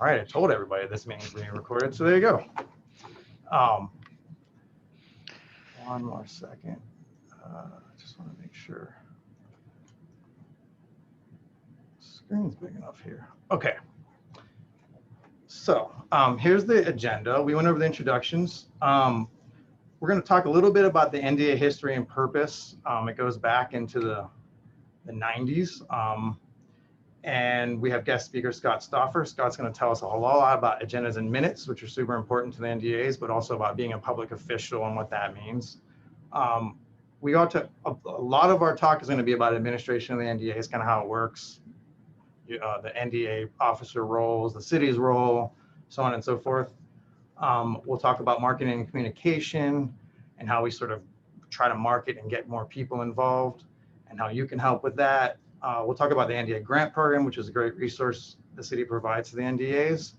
All right, I told everybody this meeting is being recorded, so there you go. One more second. Just want to make sure. Screen's big enough here. Okay. So here's the agenda. We went over the introductions. We're going to talk a little bit about the NDA history and purpose. It goes back into the 90s. And we have guest speaker Scott Stauffer. Scott's going to tell us a whole lot about agendas and minutes, which are super important to the NDAs, but also about being a public official and what that means. We got to a lot of our talk is going to be about administration of the NDAs, kind of how it works, the NDA officer roles, the city's role, so on and so forth. We'll talk about marketing and communication and how we sort of try to market and get more people involved and how you can help with that. We'll talk about the NDA grant program, which is a great resource the city provides to the NDAs.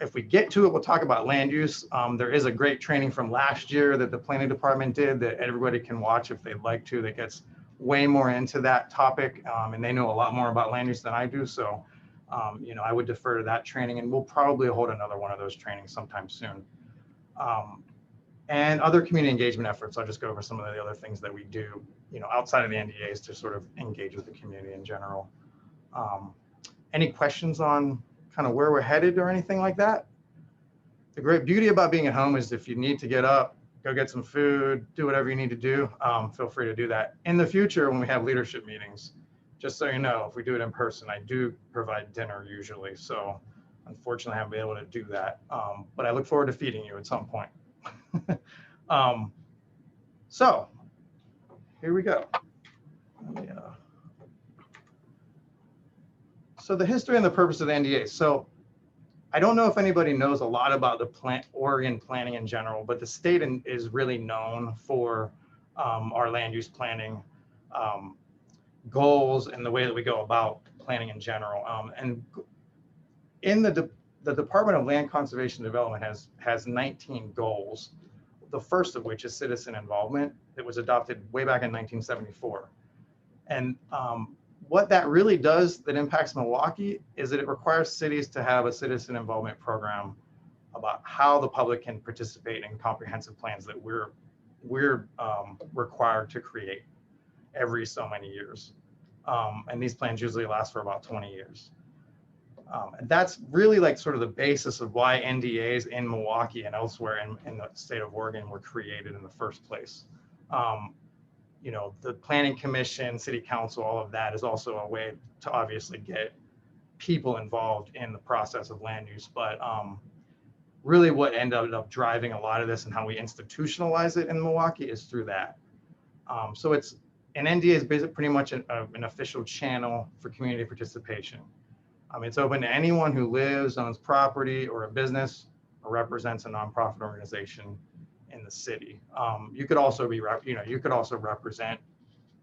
If we get to it, we'll talk about land use. There is a great training from last year that the planning department did that everybody can watch if they'd like to, that gets way more into that topic. And they know a lot more about land use than I do. So, you know, I would defer to that training, and we'll probably hold another one of those trainings sometime soon. And other community engagement efforts. I'll just go over some of the other things that we do, you know, outside of the NDAs to sort of engage with the community in general. Any questions on kind of where we're headed or anything like that? The great beauty about being at home is if you need to get up, go get some food, do whatever you need to do, feel free to do that. In the future, when we have leadership meetings, just so you know, if we do it in person, I do provide dinner usually. So unfortunately, I haven't been able to do that. But I look forward to feeding you at some point. So here we go. So the history and the purpose of the NDA. So I don't know if anybody knows a lot about the Oregon planning in general, but the state is really known for our land use planning goals and the way that we go about planning in general. And in the Department of Land Conservation Development has 19 goals, the first of which is citizen involvement. It was adopted way back in 1974. And what that really does that impacts Milwaukie is that it requires cities to have a citizen involvement program about how the public can participate in comprehensive plans that we're required to create every so many years. And these plans usually last for about 20 years. And that's really like sort of the basis of why NDAs in Milwaukie and elsewhere in the state of Oregon were created in the first place. You know, the planning commission, city council, all of that is also a way to obviously get people involved in the process of land use. But really what ended up driving a lot of this and how we institutionalize it in Milwaukie is through that. So an NDA is basically pretty much an official channel for community participation. It's open to anyone who lives, owns property or a business or represents a nonprofit organization in the city. You could also be, you could also represent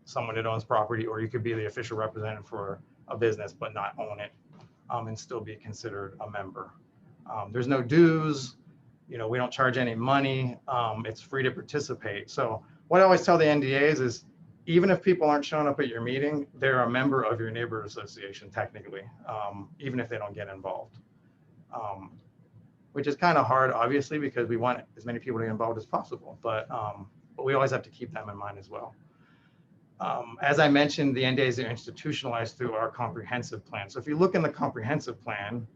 someone that owns property, or you could be the official representative for a business but not own it, and still be considered a member. There's no dues, you know, we don't charge any money. It's free to participate. So what I always tell the NDAs is, even if people aren't showing up at your meeting, they're a member of your neighborhood association technically, even if they don't get involved. Which is kind of hard, obviously, because we want as many people to get involved as possible, but we always have to keep them in mind as well. As I mentioned, the NDAs are institutionalized through our comprehensive plan. So if you look in the comprehensive plan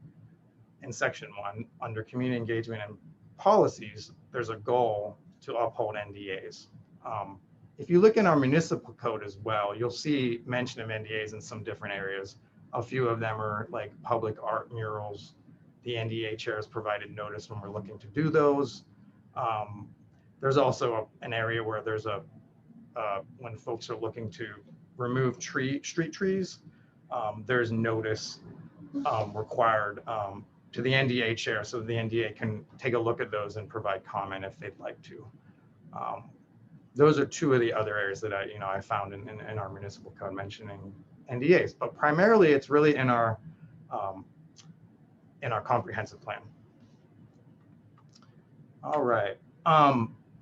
in section 1, under community engagement and policies, there's a goal to uphold NDAs. If you look in our municipal code as well, you'll see mention of NDAs in some different areas. A few of them are like public art murals. The NDA chair has provided notice when we're looking to do those. There's also an area where there's when folks are looking to remove street trees, there's notice required to the NDA chair, so the NDA can take a look at those and provide comment if they'd like to. Those are two of the other areas that I found in our municipal code mentioning NDAs, but primarily it's really in our comprehensive plan. All right.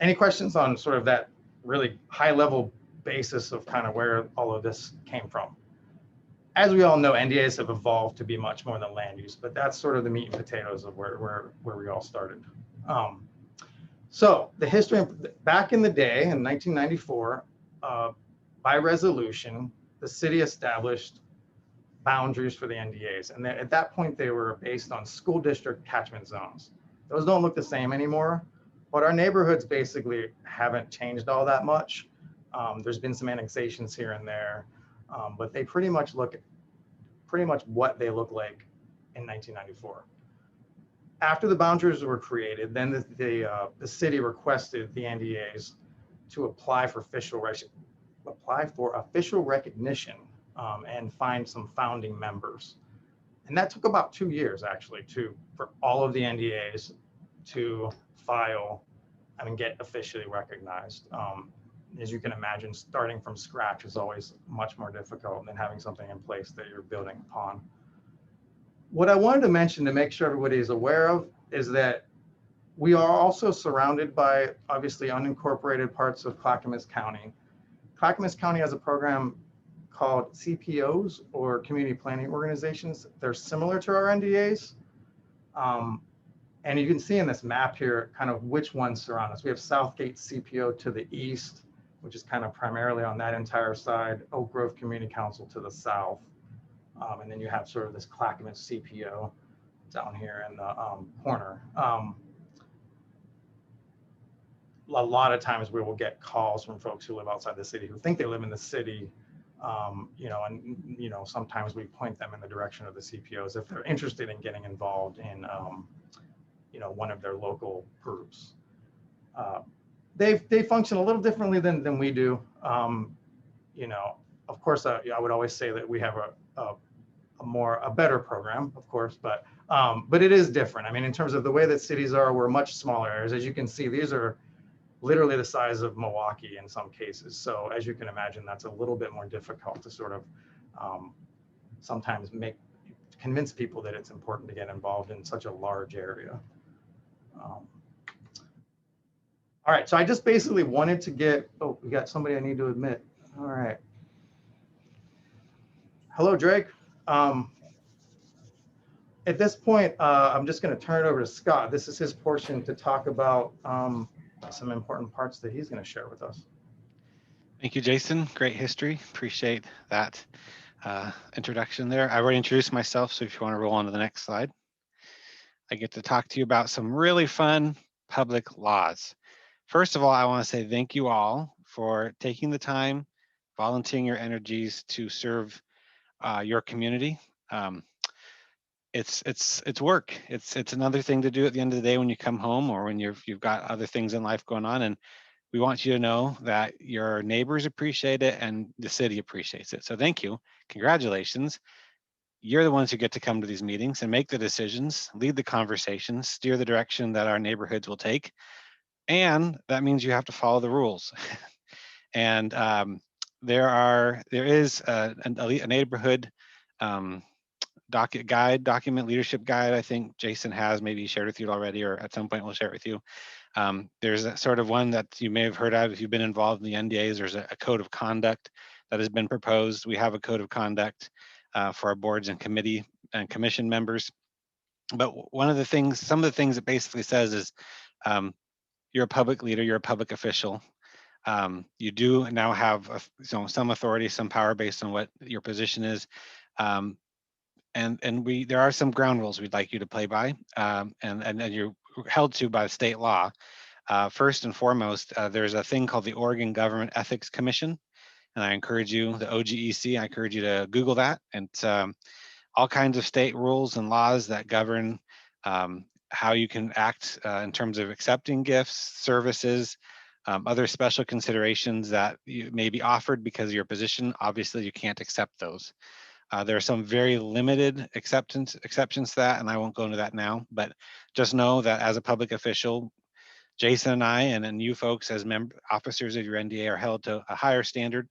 Any questions on sort of that really high level basis of kind of where all of this came from? as we all know, NDAs have evolved to be much more than land use, but that's sort of the meat and potatoes of where we all started. So the history, back in the day in 1994, by resolution, the city established boundaries for the NDAs. And at that point, they were based on school district catchment zones. Those don't look the same anymore, but our neighborhoods basically haven't changed all that much. There's been some annexations here and there, but they pretty much look what they look like in 1994. After the boundaries were created, then the city requested the NDAs to apply for official recognition and find some founding members. And that took about 2 years actually for all of the NDAs to file and get officially recognized. As you can imagine, starting from scratch is always much more difficult than having something in place that you're building upon. What I wanted to mention to make sure everybody is aware of is that we are also surrounded by obviously unincorporated parts of Clackamas County. Clackamas County has a program called CPOs, or community planning organizations. They're similar to our NDAs. And you can see in this map here kind of which ones surround us. We have Southgate CPO to the east, which is kind of primarily on that entire side, Oak Grove Community Council to the south. And then you have sort of this Clackamas CPO down here in the corner. A lot of times we will get calls from folks who live outside the city who think they live in the city, and sometimes we point them in the direction of the CPOs if they're interested in getting involved in one of their local groups. They function a little differently than we do. Of course, I would always say that we have a better program, of course, but it is different. I mean, in terms of the way that cities are, we're much smaller areas. As you can see, these are literally the size of Milwaukie in some cases. So as you can imagine, that's a little bit more difficult to sort of sometimes convince people that it's important to get involved in such a large area. All right, so I just basically wanted to get, oh, we got somebody I need to admit. All right. Hello, Drake. At this point, I'm just going to turn it over to Scott. This is his portion to talk about some important parts that he's going to share with us. Thank you, Jason. Great history. Appreciate that introduction there. I already introduced myself, so if you want to roll on to the next slide. I get to talk to you about some really fun public laws. First of all, I want to say thank you all for taking the time, volunteering your energies to serve your community. It's work. It's another thing to do at the end of the day when you come home or when you've got other things in life going on. And we want you to know that your neighbors appreciate it and the city appreciates it. So thank you. Congratulations. You're the ones who get to come to these meetings and make the decisions, lead the conversations, steer the direction that our neighborhoods will take. And that means you have to follow the rules. And there is a neighborhood document leadership guide. I think Jason has maybe shared with you already, or at some point we'll share it with you. There's a sort of one that you may have heard of if you've been involved in the NDAs. There's a code of conduct that has been proposed. We have a code of conduct for our boards and committee and commission members. But some of the things it basically says is you're a public leader, you're a public official. You do now have some authority, some power based on what your position is. And there are some ground rules we'd like you to play by, and you're held to by state law. First and foremost, there's a thing called the Oregon Government Ethics Commission, and I encourage you, the OGEC, I encourage you to Google that. And all kinds of state rules and laws that govern how you can act in terms of accepting gifts, services, other special considerations that you may be offered because of your position. Obviously, you can't accept those. There are some very limited exceptions to that, and I won't go into that now, but just know that as a public official, Jason and I and you folks as officers of your NDA are held to a higher standard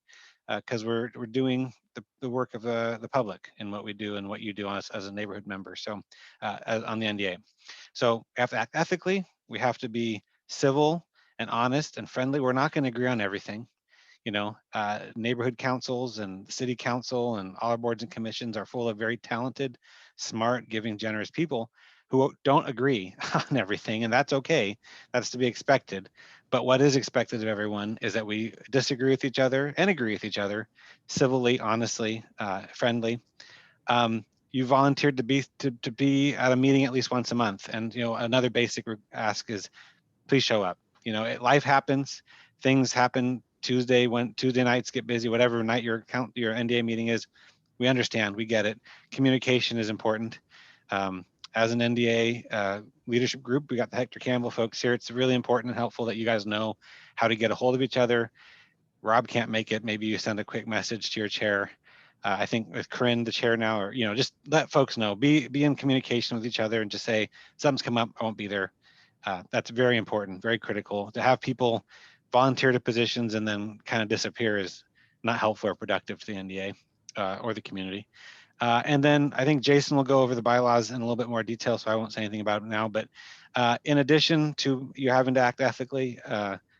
because we're doing the work of the public in what we do and what you do as a neighborhood member, so on the NDA. So we have to act ethically, we have to be civil and honest and friendly. We're not going to agree on everything. Neighborhood councils and city council and all our boards and commissions are full of very talented, smart, giving, generous people who don't agree on everything, and that's okay. That's to be expected. But what is expected of everyone is that we disagree with each other and agree with each other civilly, honestly, friendly. You volunteered to be at a meeting at least once a month, and another basic ask is please show up. Life happens, things happen. When Tuesday nights get busy, whatever night your NDA meeting is, we understand, we get it. Communication is important. As an NDA leadership group, we got the Hector Campbell folks here. It's really important and helpful that you guys know how to get a hold of each other. Rob can't make it. Maybe you send a quick message to your chair. I think with Corinne, the chair now, or just let folks know. Be in communication with each other and just say something's come up, I won't be there. That's very important, very critical. To have people volunteer to positions and then kind of disappear is not helpful or productive to the NDA or the community. And then I think Jason will go over the bylaws in a little bit more detail, so I won't say anything about it now. But in addition to you having to act ethically,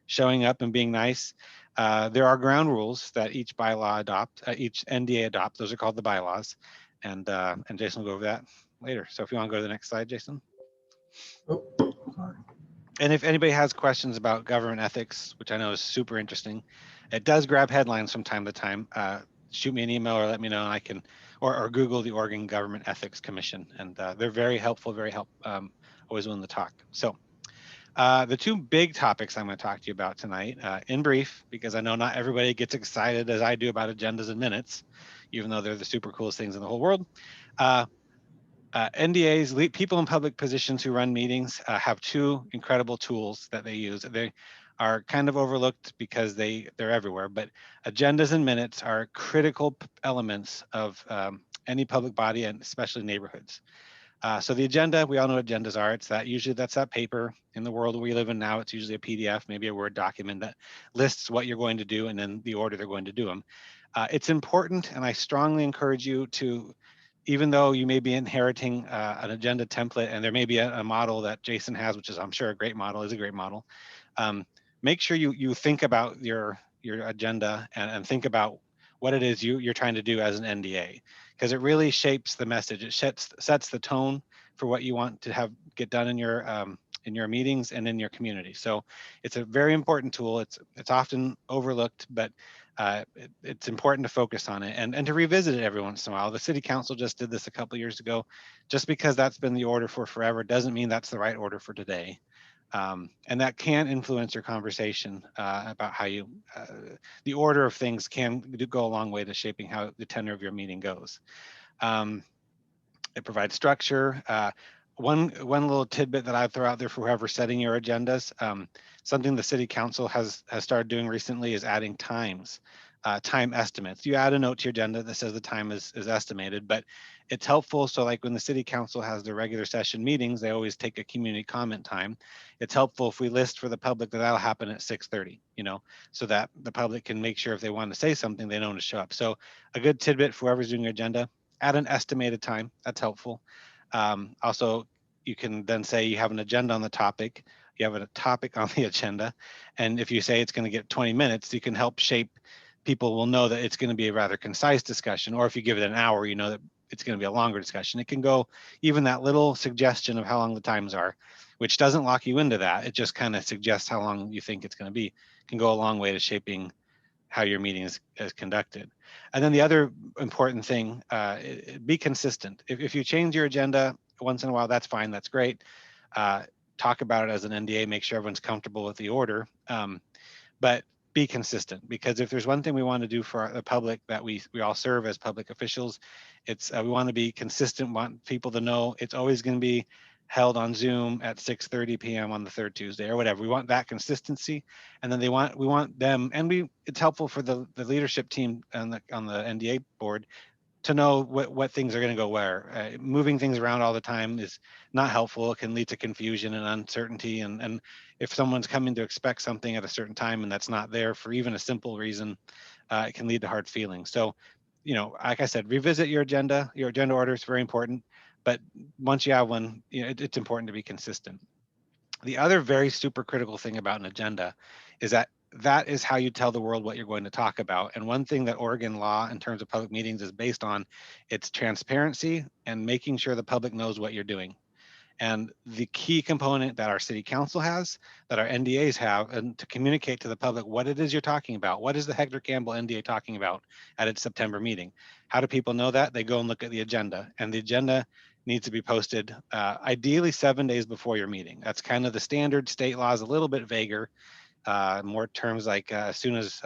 showing up and being nice, there are ground rules that each each NDA adopt. Those are called the bylaws. And Jason will go over that later. So if you want to go to the next slide, Jason. Oh, sorry. And if anybody has questions about government ethics, which I know is super interesting, it does grab headlines from time to time. Shoot me an email or let me know, and I can, or Google the Oregon Government Ethics Commission, and they're very helpful, always willing to talk. So the two big topics I'm going to talk to you about tonight, in brief, because I know not everybody gets excited as I do about agendas and minutes, even though they're the super coolest things in the whole world. NDAs, people in public positions who run meetings, have two incredible tools that they use. They are kind of overlooked because they're everywhere, but agendas and minutes are critical elements of any public body, and especially neighborhoods. So the agenda, we all know what agendas are. That's that paper. In the world we live in now, it's usually a PDF, maybe a Word document that lists what you're going to do and then the order they're going to do them. It's important, and I strongly encourage you to, even though you may be inheriting an agenda template, and there may be a model that Jason has, which is, I'm sure, a great model, make sure you think about your agenda and think about what it is you're trying to do as an NDA, because it really shapes the message. It sets the tone for what you want to get done in your meetings and in your community. So it's a very important tool. It's often overlooked, but it's important to focus on it and to revisit it every once in a while. The city council just did this a couple of years ago. Just because that's been the order for forever doesn't mean that's the right order for today. And that can influence your conversation about how the order of things can go a long way to shaping how the tenor of your meeting goes. It provides structure. One little tidbit that I'd throw out there for whoever's setting your agendas, something the city council has started doing recently is adding time estimates. You add a note to your agenda that says the time is estimated, but it's helpful. So like when the city council has their regular session meetings, they always take a community comment time. It's helpful if we list for the public that'll happen at 6:30, so that the public can make sure if they want to say something, they know when to show up. So a good tidbit for whoever's doing your agenda, add an estimated time. That's helpful. Also, you can then say you have an agenda on the topic, you have a topic on the agenda, and if you say it's going to get 20 minutes, you can help shape. People will know that it's going to be a rather concise discussion, or if you give it an hour, you know that it's going to be a longer discussion. It can go, even that little suggestion of how long the times are, which doesn't lock you into that. It just kind of suggests how long you think it's going to be, can go a long way to shaping how your meeting is conducted. And then the other important thing, be consistent. If you change your agenda once in a while, that's fine, that's great. Talk about it as an NDA, make sure everyone's comfortable with the order. But be consistent, because if there's one thing we want to do for the public that we all serve as public officials, it's we want to be consistent, want people to know it's always going to be held on Zoom at 6:30 p.m. on the third Tuesday or whatever. We want that consistency, and then we want them, and it's helpful for the leadership team on the NDA board to know what things are going to go where. Moving things around all the time is not helpful. It can lead to confusion and uncertainty. And if someone's coming to expect something at a certain time and that's not there for even a simple reason, it can lead to hard feelings. So, like I said, revisit your agenda. Your agenda order is very important. But once you have one, it's important to be consistent. The other very super critical thing about an agenda is that that is how you tell the world what you're going to talk about. And one thing that Oregon law in terms of public meetings is based on, it's transparency and making sure the public knows what you're doing. And the key component that our city council has, that our NDAs have, and to communicate to the public what it is you're talking about. What is the Hector Campbell NDA talking about at its September meeting? How do people know that? They go and look at the agenda, and the agenda needs to be posted ideally 7 days before your meeting. That's kind of the standard. State law is a little bit vaguer, more terms like as soon as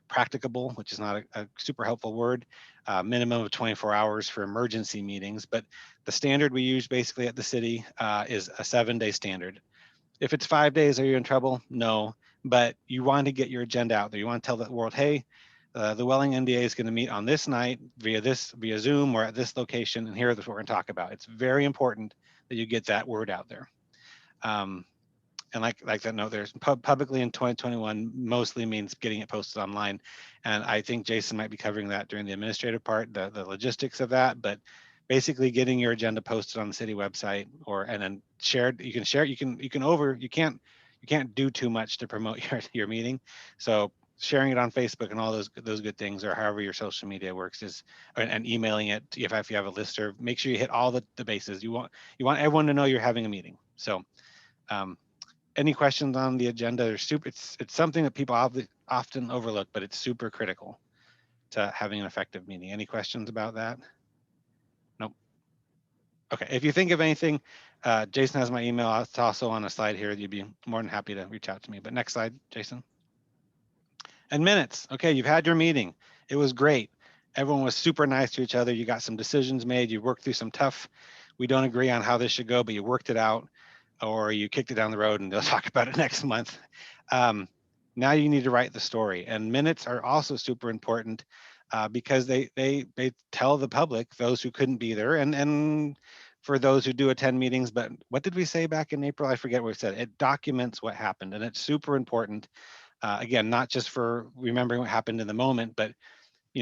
practicable, which is not a super helpful word, minimum of 24 hours for emergency meetings. But the standard we use basically at the city is a 7-day standard. If it's 5 days, are you in trouble? No, but you want to get your agenda out there. You want to tell the world, hey, the Welling NDA is going to meet on this night via Zoom or at this location, and here is what we're going to talk about. It's very important that you get that word out there. And like that note, there's publicly in 2021 mostly means getting it posted online. And I think Jason might be covering that during the administrative part, the logistics of that, but basically getting your agenda posted on the city website and then shared. You can share, you can't do too much to promote your meeting. So sharing it on Facebook and all those good things, or however your social media works, and emailing it if you have a listserv. Make sure you hit all the bases. You want everyone to know you're having a meeting. So any questions on the agenda? It's something that people often overlook, but it's super critical to having an effective meeting. Any questions about that? Nope. Okay, if you think of anything, Jason has my email. It's also on a slide here. You'd be more than happy to reach out to me. But next slide, Jason. And minutes. Okay, you've had your meeting. It was great. Everyone was super nice to each other. You got some decisions made. You worked through some tough, we don't agree on how this should go, but you worked it out, or you kicked it down the road and they'll talk about it next month. Now you need to write the story. And minutes are also super important because they tell the public, those who couldn't be there, and for those who do attend meetings. But what did we say back in April? I forget what we said. It documents what happened, and it's super important. Again, not just for remembering what happened in the moment, but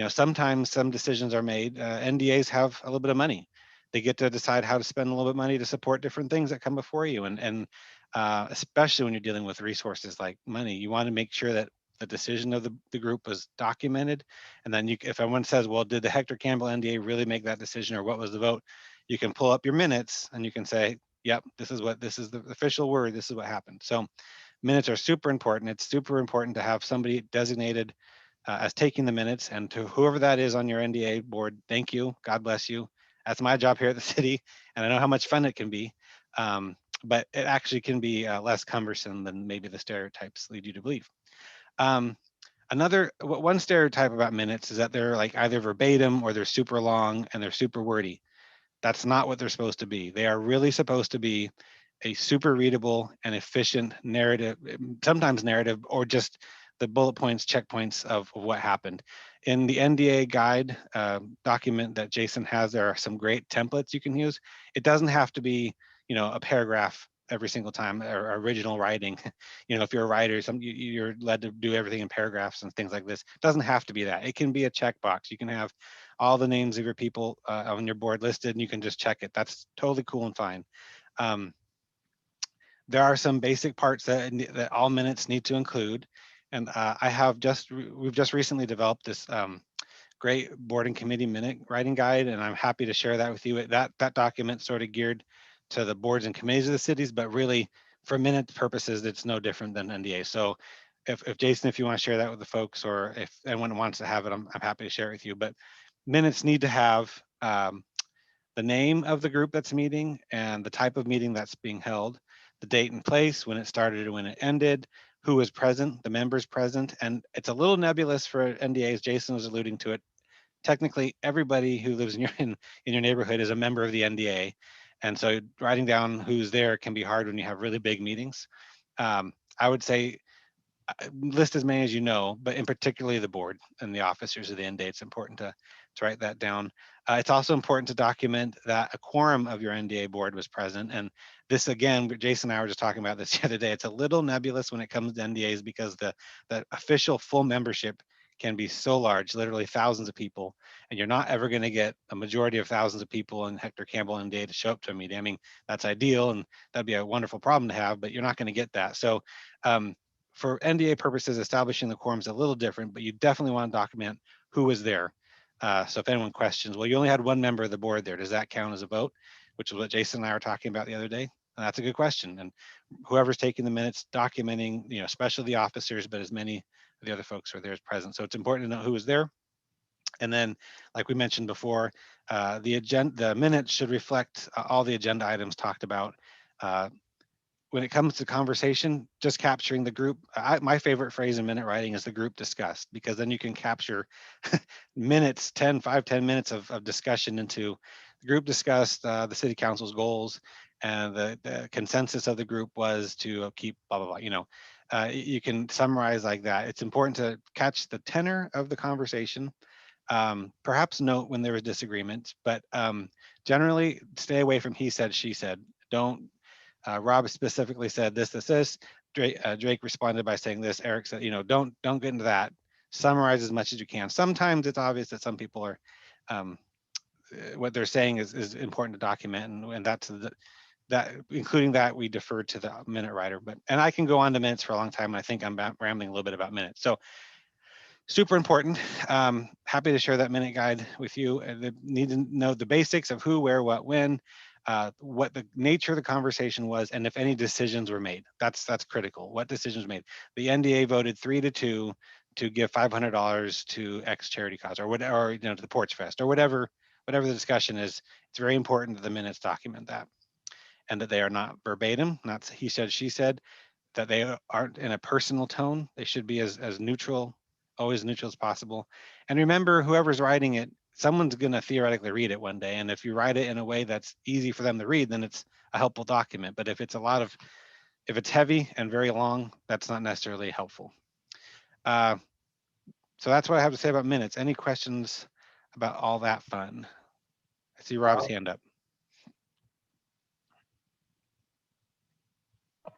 sometimes some decisions are made. NDAs have a little bit of money. They get to decide how to spend a little bit of money to support different things that come before you. And especially when you're dealing with resources like money, you want to make sure that the decision of the group was documented. And then if everyone says, well, did the Hector Campbell NDA really make that decision, or what was the vote? You can pull up your minutes and you can say, yep, this is the official word. This is what happened. So minutes are super important. It's super important to have somebody designated as taking the minutes, and to whoever that is on your NDA board, thank you. God bless you. That's my job here at the city, and I know how much fun it can be, but it actually can be less cumbersome than maybe the stereotypes lead you to believe. One stereotype about minutes is that they're like either verbatim or they're super long and they're super wordy. That's not what they're supposed to be. They are really supposed to be a super readable and efficient narrative, sometimes narrative, or just the bullet points, checkpoints of what happened. In the NDA guide document that Jason has, there are some great templates you can use. It doesn't have to be, a paragraph every single time, or original writing. If you're a writer, you're led to do everything in paragraphs and things like this. It doesn't have to be that. It can be a checkbox. You can have all the names of your people on your board listed, and you can just check it. That's totally cool and fine. There are some basic parts that all minutes need to include. And we've just recently developed this great board and committee minute writing guide, and I'm happy to share that with you. That document sort of geared to the boards and committees of the cities, but really for minute purposes, it's no different than NDA. So if Jason, if you want to share that with the folks, or if anyone wants to have it, I'm happy to share it with you. But minutes need to have the name of the group that's meeting and the type of meeting that's being held, the date and place, when it started and when it ended, who was present, the members present. And it's a little nebulous for NDAs. Jason was alluding to it. Technically, everybody who lives in your neighborhood is a member of the NDA. And so writing down who's there can be hard when you have really big meetings. I would say list as many as you know, but in particularly the board and the officers of the NDA. It's important to write that down. It's also important to document that a quorum of your NDA board was present. And this, again, Jason and I were just talking about this the other day. It's a little nebulous when it comes to NDAs because the official full membership can be so large, literally thousands of people, and you're not ever going to get a majority of thousands of people in Hector Campbell NDA to show up to a meeting. I mean, that's ideal, and that'd be a wonderful problem to have, but you're not going to get that. So for NDA purposes, establishing the quorum is a little different, but you definitely want to document who was there. So if anyone questions, well, you only had one member of the board there. Does that count as a vote? Which is what Jason and I were talking about the other day. And that's a good question. And whoever's taking the minutes, documenting, especially the officers, but as many of the other folks are there as present. So it's important to know who was there. And then, like we mentioned before, the minutes should reflect all the agenda items talked about. When it comes to conversation, just capturing the group. My favorite phrase in minute writing is the group discussed, because then you can capture minutes, 10 minutes of discussion into the group discussed the city council's goals, and the consensus of the group was to keep blah, blah, blah. You can summarize like that. It's important to catch the tenor of the conversation. Perhaps note when there was disagreement, but generally stay away from he said, she said. Don't. Rob specifically said this. Drake responded by saying this. Eric said, don't get into that. Summarize as much as you can. Sometimes it's obvious that some people are, what they're saying is important to document, and that's that. Including that, we defer to the minute writer. And I can go on to minutes for a long time. And I think I'm rambling a little bit about minutes. So super important. Happy to share that minute guide with you. They need to know the basics of who, where, what, when. What the nature of the conversation was, and if any decisions were made. That's critical. What decisions were made? The NDA voted 3-2 to give $500 to X charity cause, or whatever, or to the Porch Fest, or whatever the discussion is. It's very important that the minutes document that, and that they are not verbatim, not he said, she said, that they aren't in a personal tone. They should be as neutral, always neutral as possible. And remember, whoever's writing it, someone's going to theoretically read it one day. And if you write it in a way that's easy for them to read, then it's a helpful document. But if it's if it's heavy and very long, that's not necessarily helpful. So that's what I have to say about minutes. Any questions about all that fun? I see Rob's hand up.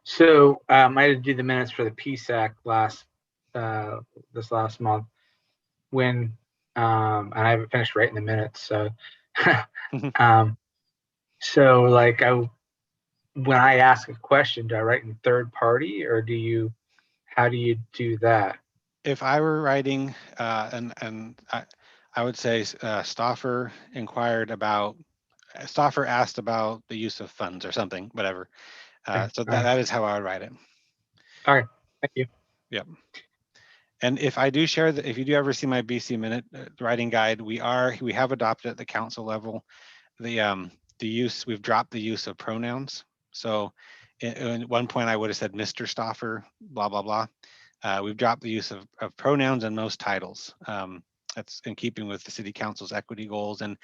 So I had to do the minutes for the PSAC this last month when and I haven't finished writing the minutes, so so like when I ask a question, do I write in third party, or how do you do that? If I were writing and I would say Stauffer asked about the use of funds or something, whatever. So that is how I would write it. All right, thank you. Yep. And if I do share if you do ever see my BC minute writing guide, we have adopted at the council level the use. We've dropped the use of pronouns. So at one point I would have said Mr. Stauffer, blah blah blah. We've dropped the use of pronouns in most titles. That's in keeping with the city council's equity goals. And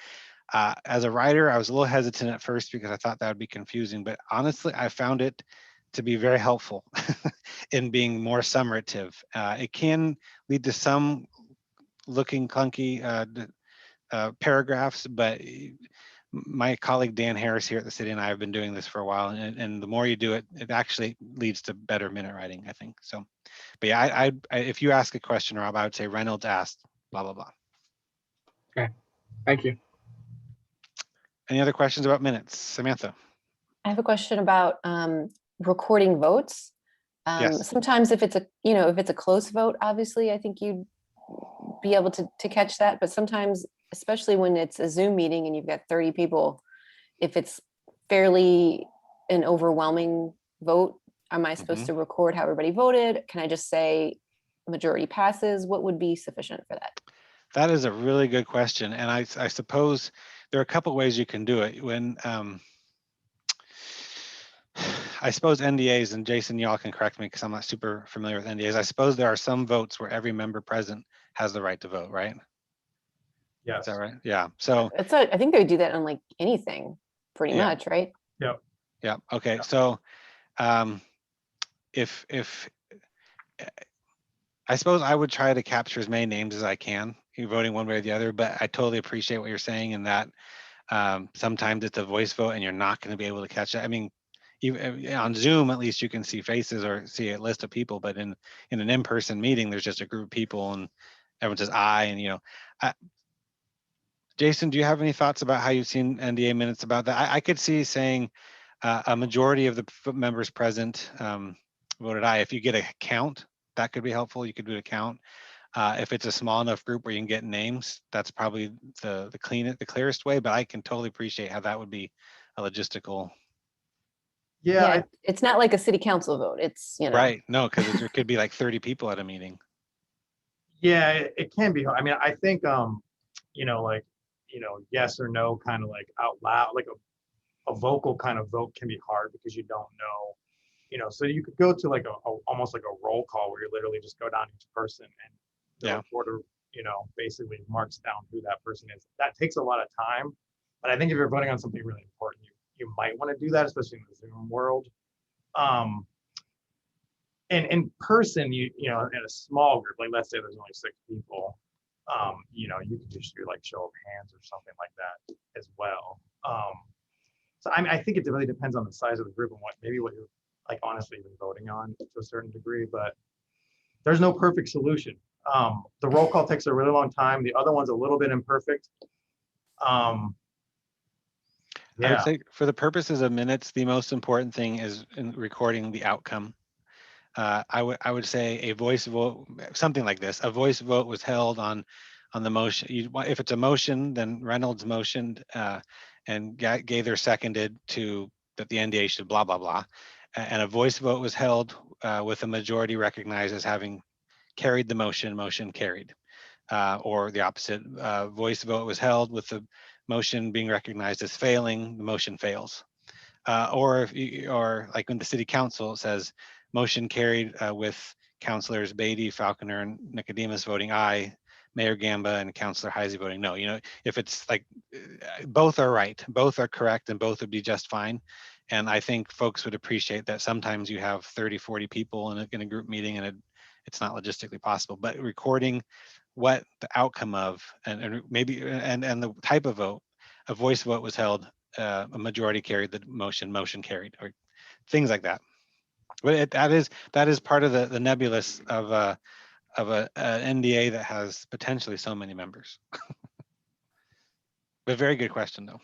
as a writer, I was a little hesitant at first because I thought that would be confusing, but honestly, I found it to be very helpful in being more summative. It can lead to some looking clunky paragraphs, but my colleague Dan Harris here at the city and I have been doing this for a while, and the more you do it, it actually leads to better minute writing, I think. So, but yeah, if you ask a question, Rob, I would say Reynolds asked, blah, blah, blah. Okay, thank you. Any other questions about minutes? Samantha? I have a question about recording votes. Yes. Sometimes if it's a close vote, obviously, I think you'd be able to catch that. But sometimes, especially when it's a Zoom meeting and you've got 30 people, if it's fairly an overwhelming vote, am I supposed to record how everybody voted? Can I just say majority passes? What would be sufficient for that? That is a really good question. And I suppose there are a couple ways you can do it. When I suppose NDAs, and Jason, y'all can correct me because I'm not super familiar with NDAs. I suppose there are some votes where every member present has the right to vote, right? Yes. Is that right? Yeah. So I think they would do that on like anything, pretty much, right? Yep. Yeah. Okay. Yeah. So if I suppose I would try to capture as many names as I can, you're voting one way or the other, but I totally appreciate what you're saying in that sometimes it's a voice vote and you're not going to be able to catch it. I mean, even on Zoom, at least you can see faces or see a list of people, but in an in-person meeting, there's just a group of people and everyone says I, and Jason, do you have any thoughts about how you've seen NDA minutes about that? I could see saying a majority of the members present voted aye. If you get a count, that could be helpful. You could do a count. If it's a small enough group where you can get names, that's probably the clearest way, but I can totally appreciate how that would be a logistical. Yeah, Yeah, it's not like a city council vote. It's, you know. Right, no, because there could be like 30 people at a meeting. yeah, it can be hard. I mean, I think, you know, like, you know, yes or no, kind of like out loud, like a vocal kind of vote can be hard because you don't know, you know, so you could go to like almost like a roll call where you literally just go down each person and the Yeah. reporter, you know, basically marks down who that person is. That takes a lot of time. But I think if you're voting on something really important, you might want to do that, especially in the Zoom world. And in person, you know, in a small group, like let's say there's only 6 people, you know, you can just do like show of hands or something like that as well. So I mean, I think it really depends on the size of the group and what you're like honestly even voting on to a certain degree, but there's no perfect solution. The roll call takes a really long time. The other one's a little bit imperfect. I would Yeah, say for the purposes of minutes, the most important thing is in recording the outcome. I would say a voice vote, something like this. A voice vote was held on the motion. If it's a motion, then Reynolds motioned and Gaither seconded to that the NDA should blah blah blah, and a voice vote was held with a majority recognized as having carried the motion. Motion carried, or the opposite. Voice vote was held with the motion being recognized as failing. The motion fails. Or like when the city council says motion carried with councilors Beatty, Falconer, and Nicodemus voting aye, Mayor Gamba and Councilor Heisey voting no. You know, if it's like both are right, both are correct, and both would be just fine. And I think folks would appreciate that sometimes you have 30, 40 people in a group meeting and it's not logistically possible, but recording what the outcome of and maybe and the type of vote, a voice vote was held, a majority carried the motion carried, or things like that. But that is part of the nebulous of an NDA that has potentially so many members. But very good question though.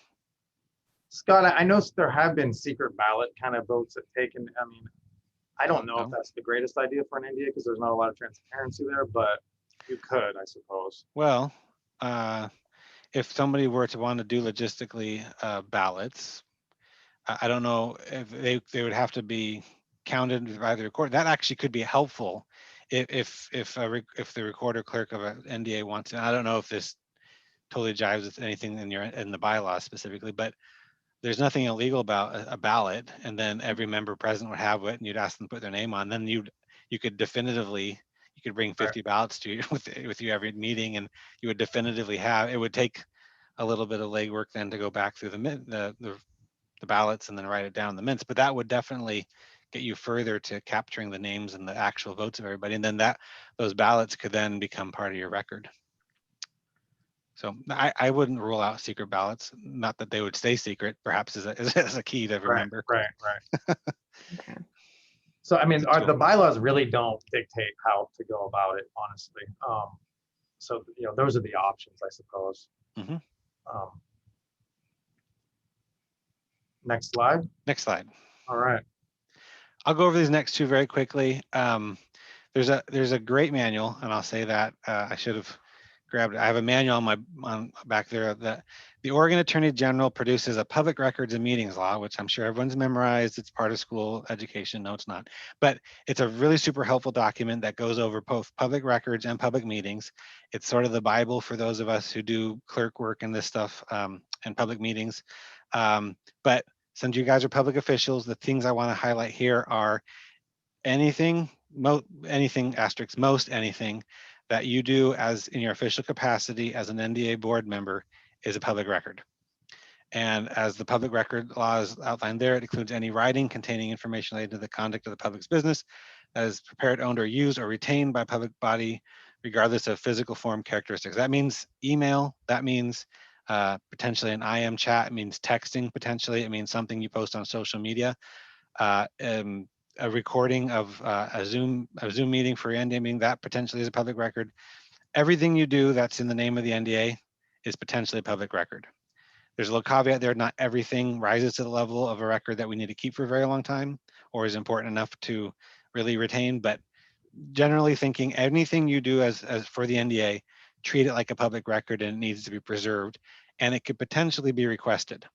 Scott, I know there have been secret ballot kind of votes that taken. I mean, I don't know if No. that's the greatest idea for an NDA because there's not a lot of transparency there, but you could, I suppose. Well, if somebody were to want to do logistically ballots, I don't know if they would have to be counted by the recorder. That actually could be helpful if the recorder clerk of an NDA wants to. I don't know if this totally jives with anything in the bylaws specifically, but there's nothing illegal about a ballot, and then every member present would have it, and you'd ask them to put their name on. Then you could definitively, you could bring 50 ballots to you with you every meeting, and you would definitively have. It would take a little bit of legwork then to go back through the ballots and then write it down in the minutes, but that would definitely get you further to capturing the names and the actual votes of everybody, and then those ballots could then become part of your record. So I wouldn't rule out secret ballots, not that they would stay secret, perhaps as a key to remember. Right. Okay. So I mean, the bylaws really don't dictate how to go about it, honestly. So you know, those are the options, I suppose. Mhm. Next slide. Next slide. All right. I'll go over these next two very quickly. There's a great manual, and I'll say that I should have grabbed it. I have a manual on back there that the Oregon Attorney General produces a public records and meetings law, which I'm sure everyone's memorized. It's part of school education. No, it's not. But it's a really super helpful document that goes over both public records and public meetings. It's sort of the Bible for those of us who do clerk work and this stuff and public meetings. But since you guys are public officials, the things I want to highlight here are anything, most anything that you do as in your official capacity as an NDA board member is a public record. And as the public record law is outlined there, it includes any writing containing information related to the conduct of the public's business that is prepared, owned, or used or retained by a public body, regardless of physical form characteristics. That means email, that means potentially an IM chat, it means texting potentially, it means something you post on social media. A recording of a Zoom meeting for your NDA meeting, that potentially is a public record. Everything you do that's in the name of the NDA is potentially a public record. There's a little caveat there, not everything rises to the level of a record that we need to keep for a very long time or is important enough to really retain, but generally thinking anything you do as for the NDA, treat it like a public record and it needs to be preserved, and it could potentially be requested.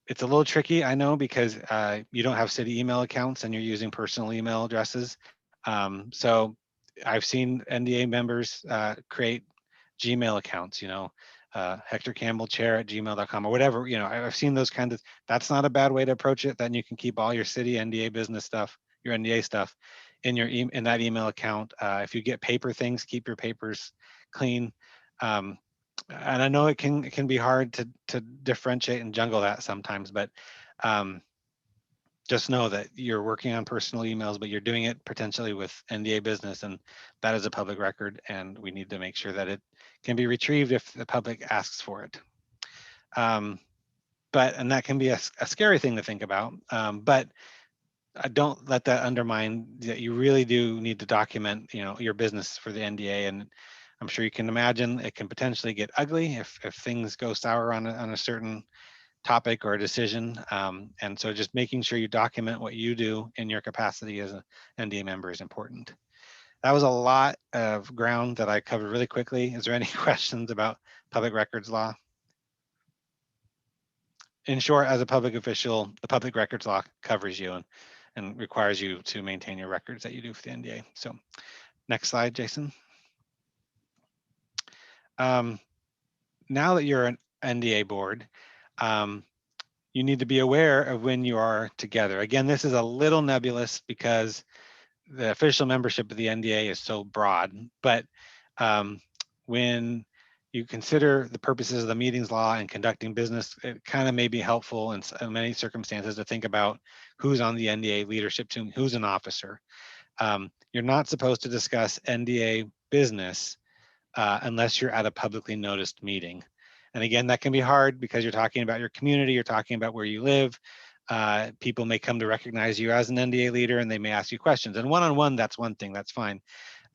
It's a little tricky, I know, because you don't have city email accounts and you're using personal email addresses. So I've seen NDA members create Gmail accounts, Hector Campbell chair at gmail.com or whatever, I've seen those kinds of, that's not a bad way to approach it. Then you can keep all your city NDA business stuff, your NDA stuff in your in that email account. If you get paper things, keep your papers clean. And I know it can be hard to differentiate and jungle that sometimes, but just know that you're working on personal emails, but you're doing it potentially with NDA business, and that is a public record, and we need to make sure that it can be retrieved if the public asks for it. And that can be a scary thing to think about, but don't let that undermine that you really do need to document, your business for the NDA. And I'm sure you can imagine it can potentially get ugly if things go sour on a certain topic or a decision. And so just making sure you document what you do in your capacity as an NDA member is important. That was a lot of ground that I covered really quickly. Is there any questions about public records law? In short, as a public official, the public records law covers you and requires you to maintain your records that you do for the NDA. So next slide, Jason. Now that you're an NDA board, you need to be aware of when you are together. Again, this is a little nebulous because the official membership of the NDA is so broad, but when you consider the purposes of the meetings law and conducting business, it kind of may be helpful in many circumstances to think about who's on the NDA leadership team, who's an officer. You're not supposed to discuss NDA business unless you're at a publicly noticed meeting. And again, that can be hard because you're talking about your community, you're talking about where you live. People may come to recognize you as an NDA leader and they may ask you questions. And one-on-one, that's one thing, that's fine.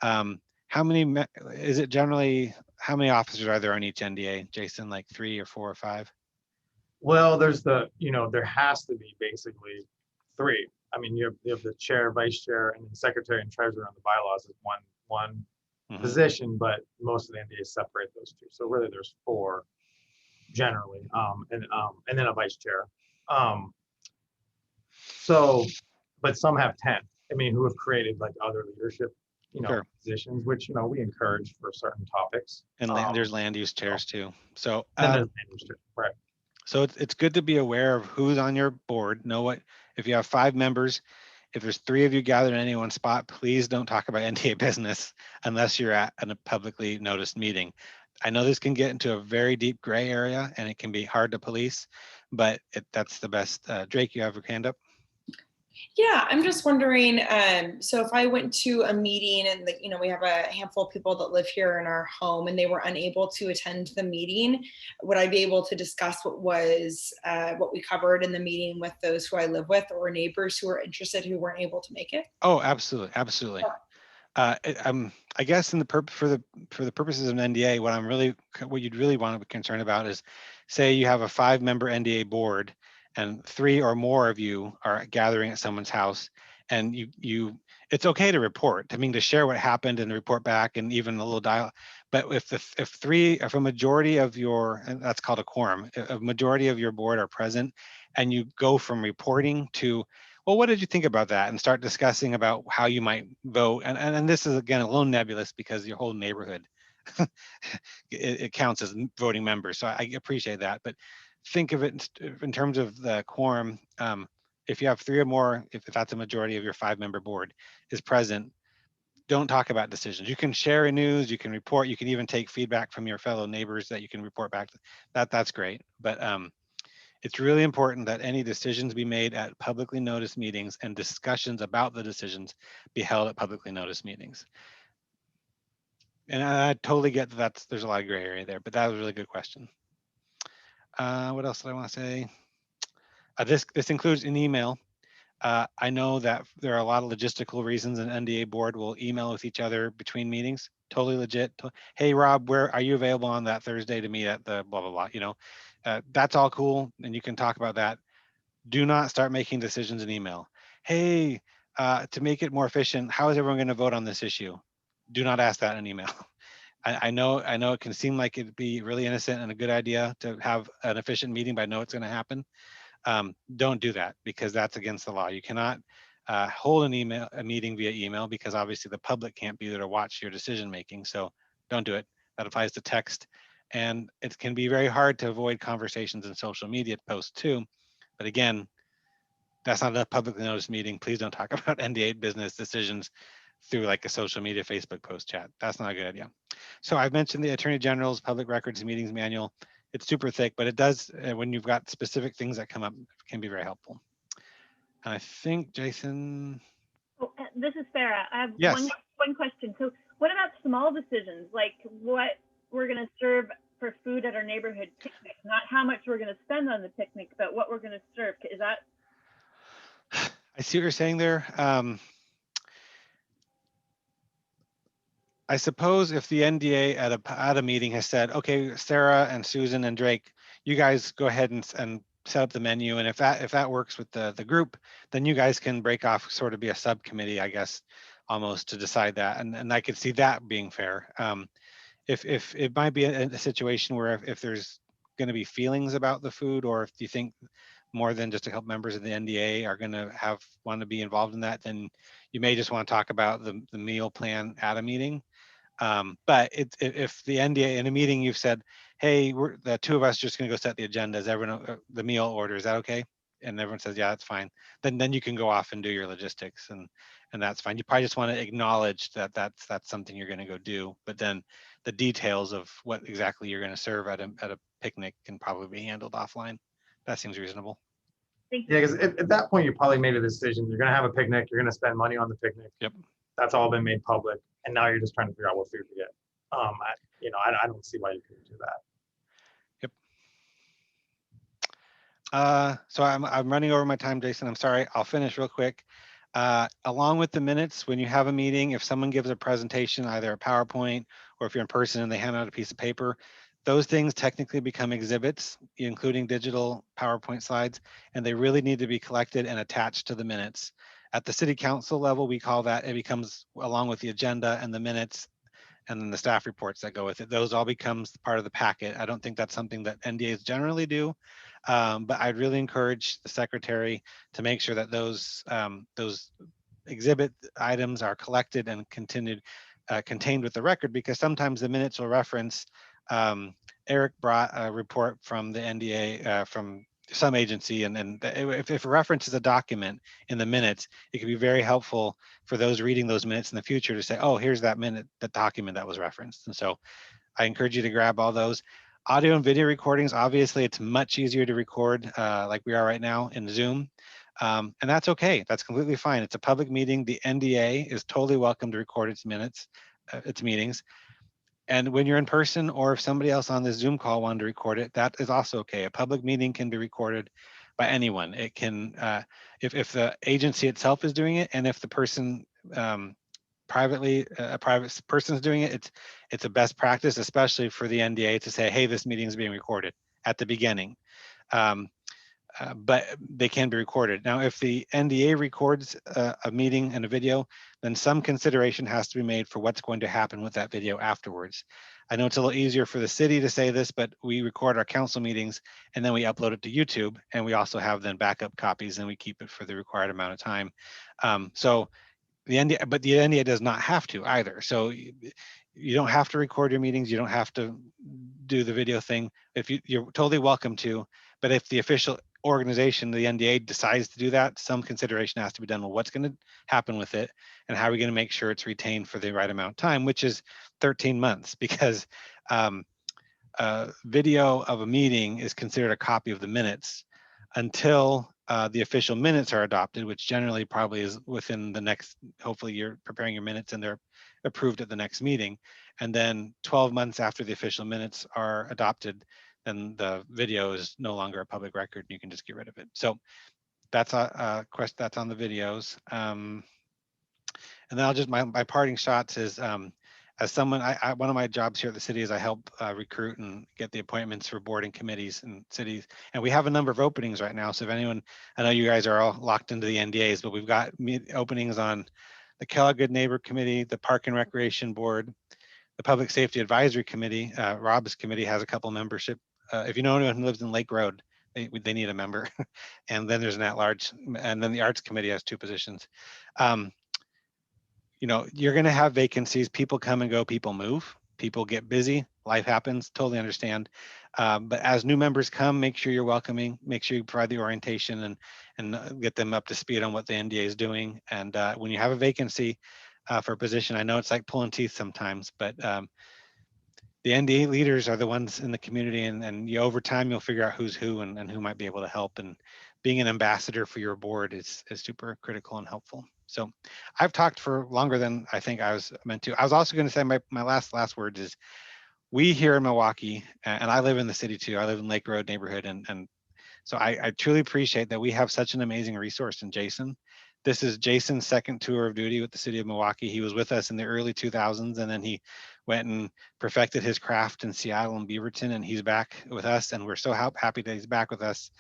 How many officers are there on each NDA, Jason, like 3 or 4 or 5? Well, there's there has to be basically 3. I mean, you have the chair, vice chair, and then secretary and treasurer on the bylaws is one position, but most of the NDAs separate those 2. So really there's 4 generally, and then a vice chair. But some have 10. I mean, who have created like other leadership, Sure. positions, which we encourage for certain topics. And there's land use chairs too. So right. So it's good to be aware of who's on your board. Know what, if you have 5 members, if there's 3 of you gathered in any one spot, please don't talk about NDA business unless you're at a publicly noticed meeting. I know this can get into a very deep gray area and it can be hard to police, but that's the best. Drake, you have your hand up. Yeah, I'm just wondering, so if I went to a meeting and we have a handful of people that live here in our home and they were unable to attend the meeting, would I be able to discuss what we covered in the meeting with those who I live with or neighbors who are interested who weren't able to make it? Oh, absolutely, absolutely. I guess for the purposes of an NDA, what you'd really want to be concerned about is, say you have a 5-member NDA board and 3 or more of you are gathering at someone's house, and it's okay to report. I mean, to share what happened and report back, and even a little dialogue. But if a majority of and that's called a quorum, a majority of your board are present, and you go from reporting to, well, what did you think about that? And start discussing about how you might vote. And this is, again, a little nebulous because your whole neighborhood, it counts as voting members. So I appreciate that. But think of it in terms of the quorum. If you have 3 or more, if that's a majority of your 5-member board is present, don't talk about decisions. You can share news, you can report, you can even take feedback from your fellow neighbors that you can report back. That's great. But it's really important that any decisions be made at publicly noticed meetings and discussions about the decisions be held at publicly noticed meetings. And I totally get that there's a lot of gray area there, but that was a really good question. What else did I want to say? This includes an email. I know that there are a lot of logistical reasons an NDA board will email with each other between meetings. Totally legit. Hey, Rob, where are you available on that Thursday to meet at the blah, blah, blah, that's all cool. And you can talk about that. Do not start making decisions in email. hey, to make it more efficient, how is everyone going to vote on this issue? Do not ask that in an email. I know it can seem like it'd be really innocent and a good idea to have an efficient meeting, but I know it's going to happen. Don't do that, because that's against the law. You cannot hold a meeting via email, because obviously the public can't be there to watch your decision making. So don't do it. That applies to text. And it can be very hard to avoid conversations in social media posts too. But again, that's not a publicly noticed meeting. Please don't talk about NDA business decisions through like a social media Facebook post chat. That's not a good idea. So I've mentioned the Attorney General's Public Records Meetings Manual. It's super thick, but it does, when you've got specific things that come up, can be very helpful. And I think Jason. Oh, this is Sarah. I have Yes. one question. So what about small decisions, like what we're going to serve for food at our neighborhood picnic? Not how much we're going to spend on the picnic, but what we're going to serve. Is that? I see what you're saying there. I suppose if the NDA at a meeting has said, okay, Sarah and Susan and Drake, you guys go ahead and set up the menu, and if that works with the group, then you guys can break off, sort of be a subcommittee, I guess, almost, to decide that, and I could see that being fair. If it might be a situation where if there's going to be feelings about the food, or if you think more than just a couple members of the NDA are going to want to be involved in that, then you may just want to talk about the meal plan at a meeting. But if the NDA in a meeting you've said, hey, the two of us just going to go set the agendas, everyone the meal order, is that okay? And everyone says, yeah, that's fine. Then you can go off and do your logistics, and that's fine. You probably just want to acknowledge that that's something you're going to go do. But then the details of what exactly you're going to serve at a picnic can probably be handled offline. That seems reasonable. Thank you. Yeah, because at that point, you probably made a decision. You're going to have a picnic. You're going to spend money on the picnic. Yep. That's all been made public, and now you're just trying to figure out what food to get. I don't see why you couldn't do that. Yep. So I'm running over my time, Jason. I'm sorry. I'll finish real quick. Along with the minutes, when you have a meeting, if someone gives a presentation, either a PowerPoint or if you're in person and they hand out a piece of paper, those things technically become exhibits, including digital PowerPoint slides, and they really need to be collected and attached to the minutes. At the city council level, we call that, it becomes, along with the agenda and the minutes and then the staff reports that go with it, those all becomes part of the packet. I don't think that's something that NDAs generally do, but I'd really encourage the secretary to make sure that those exhibit items are collected and contained with the record, because sometimes the minutes will reference, Eric brought a report from the NDA from some agency, and if it references a document in the minutes, it can be very helpful for those reading those minutes in the future to say, oh, here's that document that was referenced. And so I encourage you to grab all those. Audio and video recordings, obviously it's much easier to record like we are right now in Zoom. And that's okay, that's completely fine. It's a public meeting. The NDA is totally welcome to record its meetings. And when you're in person, or if somebody else on this Zoom call wanted to record it, that is also okay. A public meeting can be recorded by anyone. It can, if the agency itself is doing it, and if the person a private person is doing it, it's a best practice, especially for the NDA, to say, hey, this meeting is being recorded at the beginning. But they can be recorded. Now, if the NDA records a meeting and a video, then some consideration has to be made for what's going to happen with that video afterwards. I know it's a little easier for the city to say this, but we record our council meetings and then we upload it to YouTube, and we also have then backup copies, and we keep it for the required amount of time. So the NDA does not have to either. So you don't have to record your meetings. You don't have to do the video thing. You're totally welcome to, but if the official organization, the NDA, decides to do that, some consideration has to be done. Well, what's going to happen with it, and how are we going to make sure it's retained for the right amount of time, which is 13 months, because video of a meeting is considered a copy of the minutes until the official minutes are adopted, which generally probably is within the next, hopefully you're preparing your minutes and they're approved at the next meeting. And then 12 months after the official minutes are adopted, then the video is no longer a public record and you can just get rid of it. So that's a question that's on the videos. And then I'll just, my parting shots is, as someone, one of my jobs here at the city is I help recruit and get the appointments for board and committees and cities. And we have a number of openings right now. So if anyone, I know you guys are all locked into the NDAs, but we've got openings on the Kellogg Good Neighbor Committee, the Park and Recreation Board, the Public Safety Advisory Committee. Rob's committee has a couple membership. If you know anyone who lives in Lake Road, they need a member. And then there's an at-large, and then the Arts Committee has 2 positions. You know, you're going to have vacancies. People come and go, people move, people get busy, life happens, totally understand. But as new members come, make sure you're welcoming, make sure you provide the orientation and get them up to speed on what the NDA is doing. And when you have a vacancy for a position, I know it's like pulling teeth sometimes, but the NDA leaders are the ones in the community, and you, over time, you'll figure out who's who and who might be able to help. And being an ambassador for your board is super critical and helpful. So I've talked for longer than I think I was meant to. I was also going to say my last words is, we here in Milwaukie, and I live in the city too. I live in Lake Road neighborhood, and so I truly appreciate that we have such an amazing resource in Jason. This is Jason's second tour of duty with the city of Milwaukie. He was with us in the early 2000s, and then he went and perfected his craft in Seattle and Beaverton, and he's back with us, and we're so happy that he's back with us.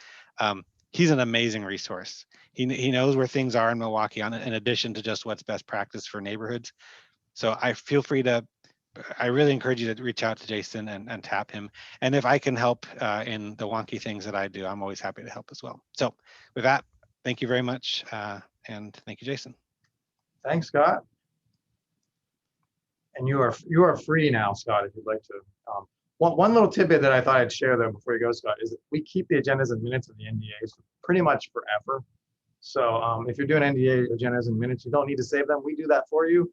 He's an amazing resource. He knows where things are in Milwaukie, in addition to just what's best practice for neighborhoods. So I really encourage you to reach out to Jason and tap him. And if I can help in the wonky things that I do, I'm always happy to help as well. So with that, thank you very much. And thank you, Jason. Thanks, Scott. And you are free now, Scott, if you'd like to. One little tidbit that I thought I'd share though before you go, Scott, is that we keep the agendas and minutes of the NDAs pretty much forever. So if you're doing NDA agendas and minutes, you don't need to save them. We do that for you.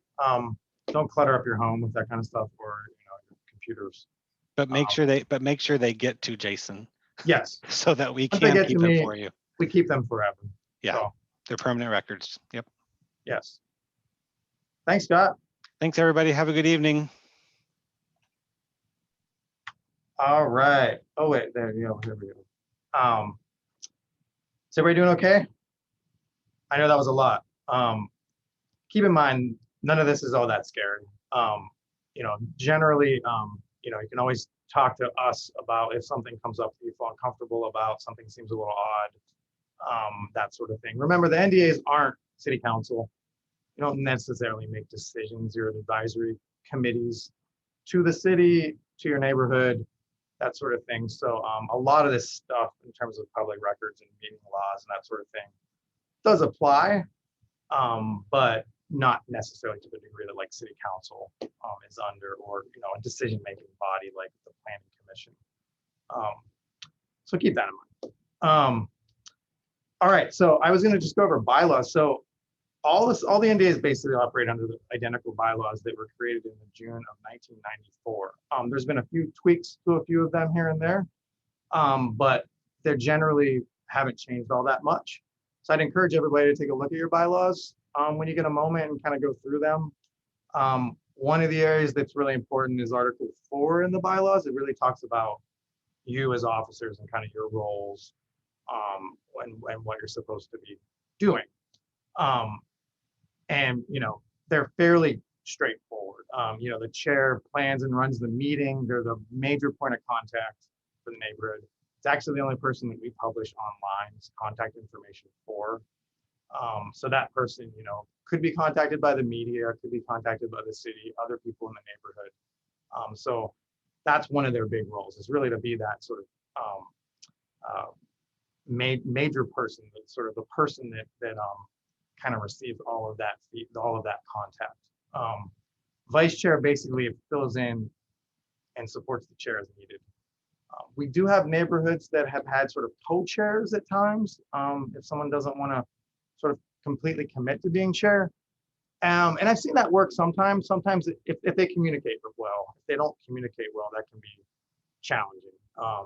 Don't clutter up your home with that kind of stuff, or your computers. But make sure they get to Jason. Yes. So that we Once they can get keep to them me, for you. we keep them forever. Yeah, So, they're permanent records. Yep. yes. Thanks, Scott. Thanks, everybody. Have a good evening. All right. Oh wait, there you go. Here we go. Is everybody doing okay? I know that was a lot. Keep in mind, none of this is all that scary. Generally, you can always talk to us about if something comes up that you feel uncomfortable about, something seems a little odd, that sort of thing. Remember, the NDAs aren't city council. You don't necessarily make decisions. You're advisory committees to the city, to your neighborhood, that sort of thing. So a lot of this stuff in terms of public records and meeting laws and that sort of thing does apply, but not necessarily to the degree that like city council is under, or a decision-making body like the planning commission. So keep that in mind. All right, so I was going to just go over bylaws. So all the NDAs basically operate under the identical bylaws that were created in the June of 1994. There's been a few tweaks to a few of them here and there, but they generally haven't changed all that much. So I'd encourage everybody to take a look at your bylaws when you get a moment and kind of go through them. One of the areas that's really important is Article 4 in the bylaws. It really talks about you as officers and kind of your roles and what you're supposed to be doing. And they're fairly straightforward. The chair plans and runs the meeting. They're the major point of contact for the neighborhood. It's actually the only person that we publish online contact information for. So that person, could be contacted by the media, could be contacted by the city, other people in the neighborhood. So that's one of their big roles, is really to be that sort of major person, that's sort of the person that kind of receives all of that contact. Vice chair basically fills in and supports the chair as needed. We do have neighborhoods that have had sort of co-chairs at times, if someone doesn't want to sort of completely commit to being chair. And I've seen that work sometimes. Sometimes if they communicate well. If they don't communicate well, that can be challenging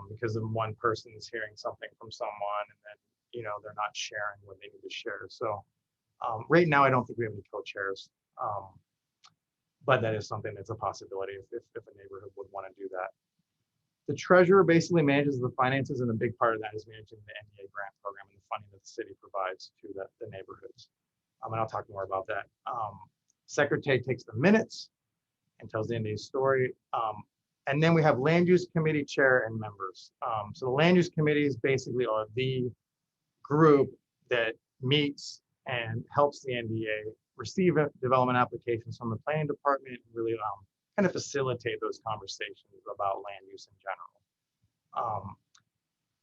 because then one person is hearing something from someone and then they're not sharing what they need to share. So right now I don't think we have any co-chairs, but that is something that's a possibility if a neighborhood would want to do that. The treasurer basically manages the finances, and a big part of that is managing the NDA grant program and the funding that the city provides to the neighborhoods. And I'll talk more about that. Secretary takes the minutes, and tells the NDA story. And then we have land use committee chair and members. So the land use committees basically are the group that meets and helps the NDA receive development applications from the planning department and really kind of facilitate those conversations about land use in general.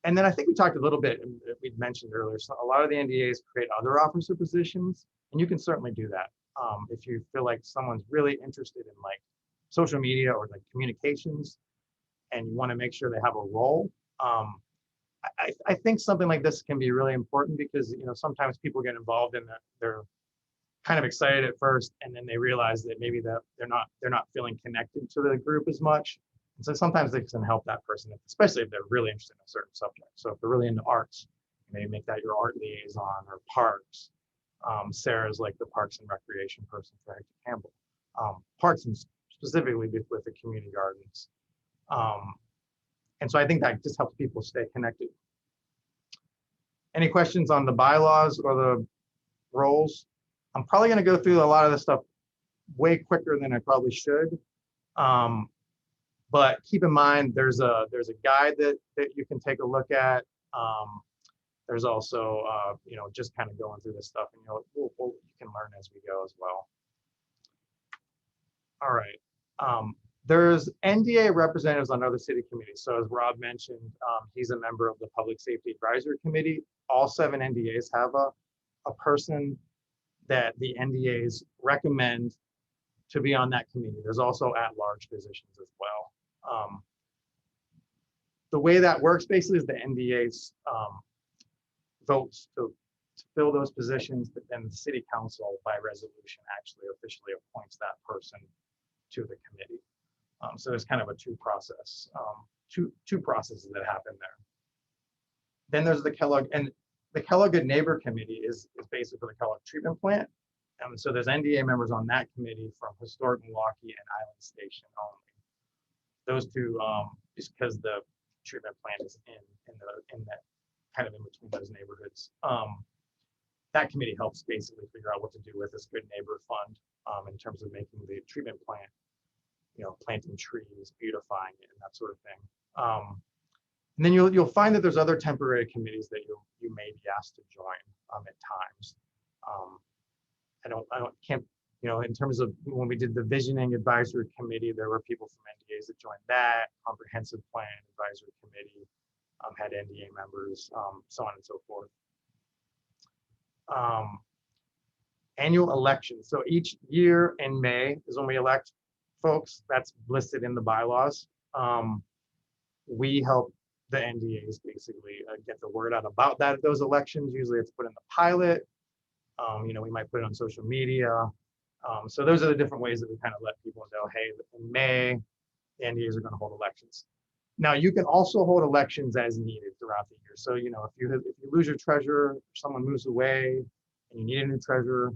And then I think we talked a little bit, we'd mentioned earlier, so a lot of the NDAs create other officer positions, and you can certainly do that. If you feel like someone's really interested in like social media or like communications, and you want to make sure they have a role, I think something like this can be really important because, you know, sometimes people get involved in that, they're kind of excited at first, and then they realize that maybe that they're not feeling connected to the group as much. And so sometimes they can help that person, especially if they're really interested in a certain subject. So if they're really into arts, maybe make that your art liaison, or parks. Sarah's like the Parks and Recreation person for Hector Campbell. Parks and specifically with the community gardens. And so I think that just helps people stay connected. Any questions on the bylaws or the roles? I'm probably going to go through a lot of this stuff way quicker than I probably should. But keep in mind, there's a guide that you can take a look at. There's also, you know, just kind of going through this stuff, and you know, you can learn as we go as well. All right. There's NDA representatives on other city committees. So as Rob mentioned, he's a member of the Public Safety Advisory Committee. All 7 NDAs have a person that the NDAs recommend to be on that committee. There's also at-large positions as well. The way that works basically is the NDAs votes to fill those positions, but then the city council by resolution actually officially appoints that person to the committee. So there's kind of a two processes that happen there. Then there's the Kellogg, and the Kellogg Good Neighbor Committee is basically the Kellogg treatment plant. And so there's NDA members on that committee from Historic Milwaukie and Island Station only. Those two, just because the treatment plant is in that kind of in between those neighborhoods. That committee helps basically figure out what to do with this Good Neighbor Fund in terms of making the treatment plant, you know, planting trees, beautifying it, and that sort of thing. And then you'll find that there's other temporary committees that you may be asked to join at times. I can't, you know, in terms of when we did the Visioning Advisory Committee, there were people from NDAs that joined that. Comprehensive Plan Advisory Committee had NDA members, so on and so forth. Annual elections. So each year in May is when we elect folks. That's listed in the bylaws. We help the NDAs basically get the word out about those elections. Usually it's put in the pilot. You know, we might put it on social media. So those are the different ways that we kind of let people know, hey, in May, the NDAs are going to hold elections. Now, you can also hold elections as needed throughout the year. So, you know, if you lose your treasurer, or someone moves away, and you need a new treasurer,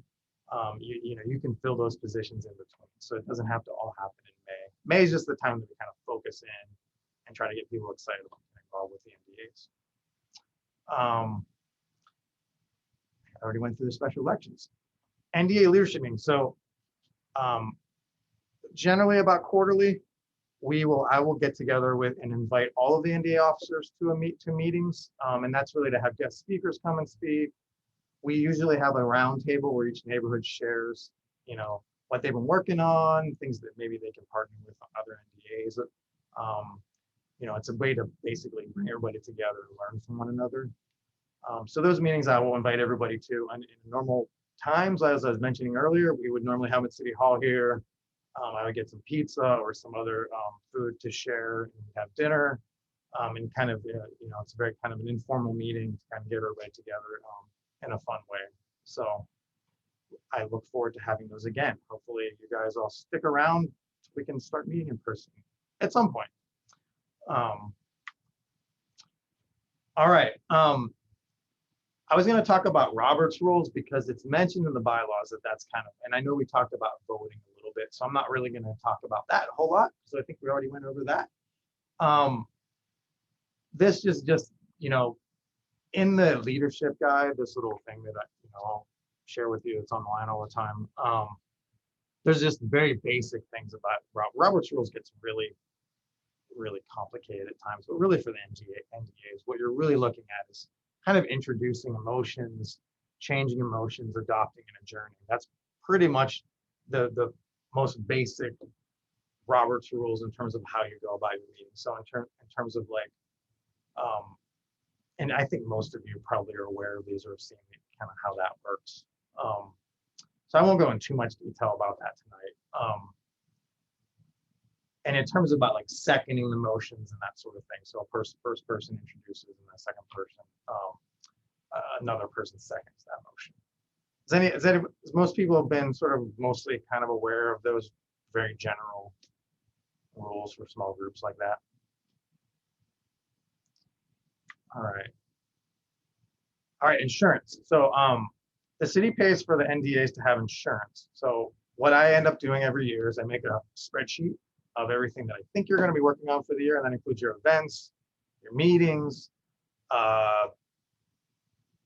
you know, you can fill those positions in between. So it doesn't have to all happen in May. May is just the time that we kind of focus in and try to get people excited about getting involved with the NDAs. I already went through the special elections. NDA leadership meetings. So generally about quarterly, I will get together with and invite all of the NDA officers to meetings. And that's really to have guest speakers come and speak. We usually have a round table where each neighborhood shares, you know, what they've been working on, things that maybe they can partner with on other NDAs. You know, it's a way to basically bring everybody together and learn from one another. So those meetings I will invite everybody to. And in normal times, as I was mentioning earlier, we would normally have at City Hall here. I would get some pizza or some other food to share and have dinner. And kind of, you know, it's very kind of an informal meeting to kind of get everybody together in a fun way. So I look forward to having those again. Hopefully you guys all stick around so we can start meeting in person at some point. All right. I was going to talk about Robert's rules because it's mentioned in the bylaws that's kind of, and I know we talked about voting a little bit, so I'm not really going to talk about that a whole lot. So I think we already went over that. This is just, you know, in the leadership guide, this little thing that I'll share with you, it's online all the time. there's just very basic things about Robert's rules gets really complicated at times, but really for the NDAs, what you're really looking at is kind of introducing emotions, changing emotions, adopting, and adjourning. That's pretty much the most basic Robert's rules in terms of how you go about your meeting. So in terms of like, and I think most of you probably are aware of these or have seen kind of how that works. So I won't go into too much detail about that tonight. And in terms of about like seconding the motions and that sort of thing. So a first person introduces and the second person, another person seconds that motion. Most people have been sort of mostly kind of aware of those very general rules for small groups like that. All right, insurance. So the city pays for the NDAs to have insurance. So what I end up doing every year is I make a spreadsheet of everything that I think you're going to be working on for the year, and that includes your events, your meetings,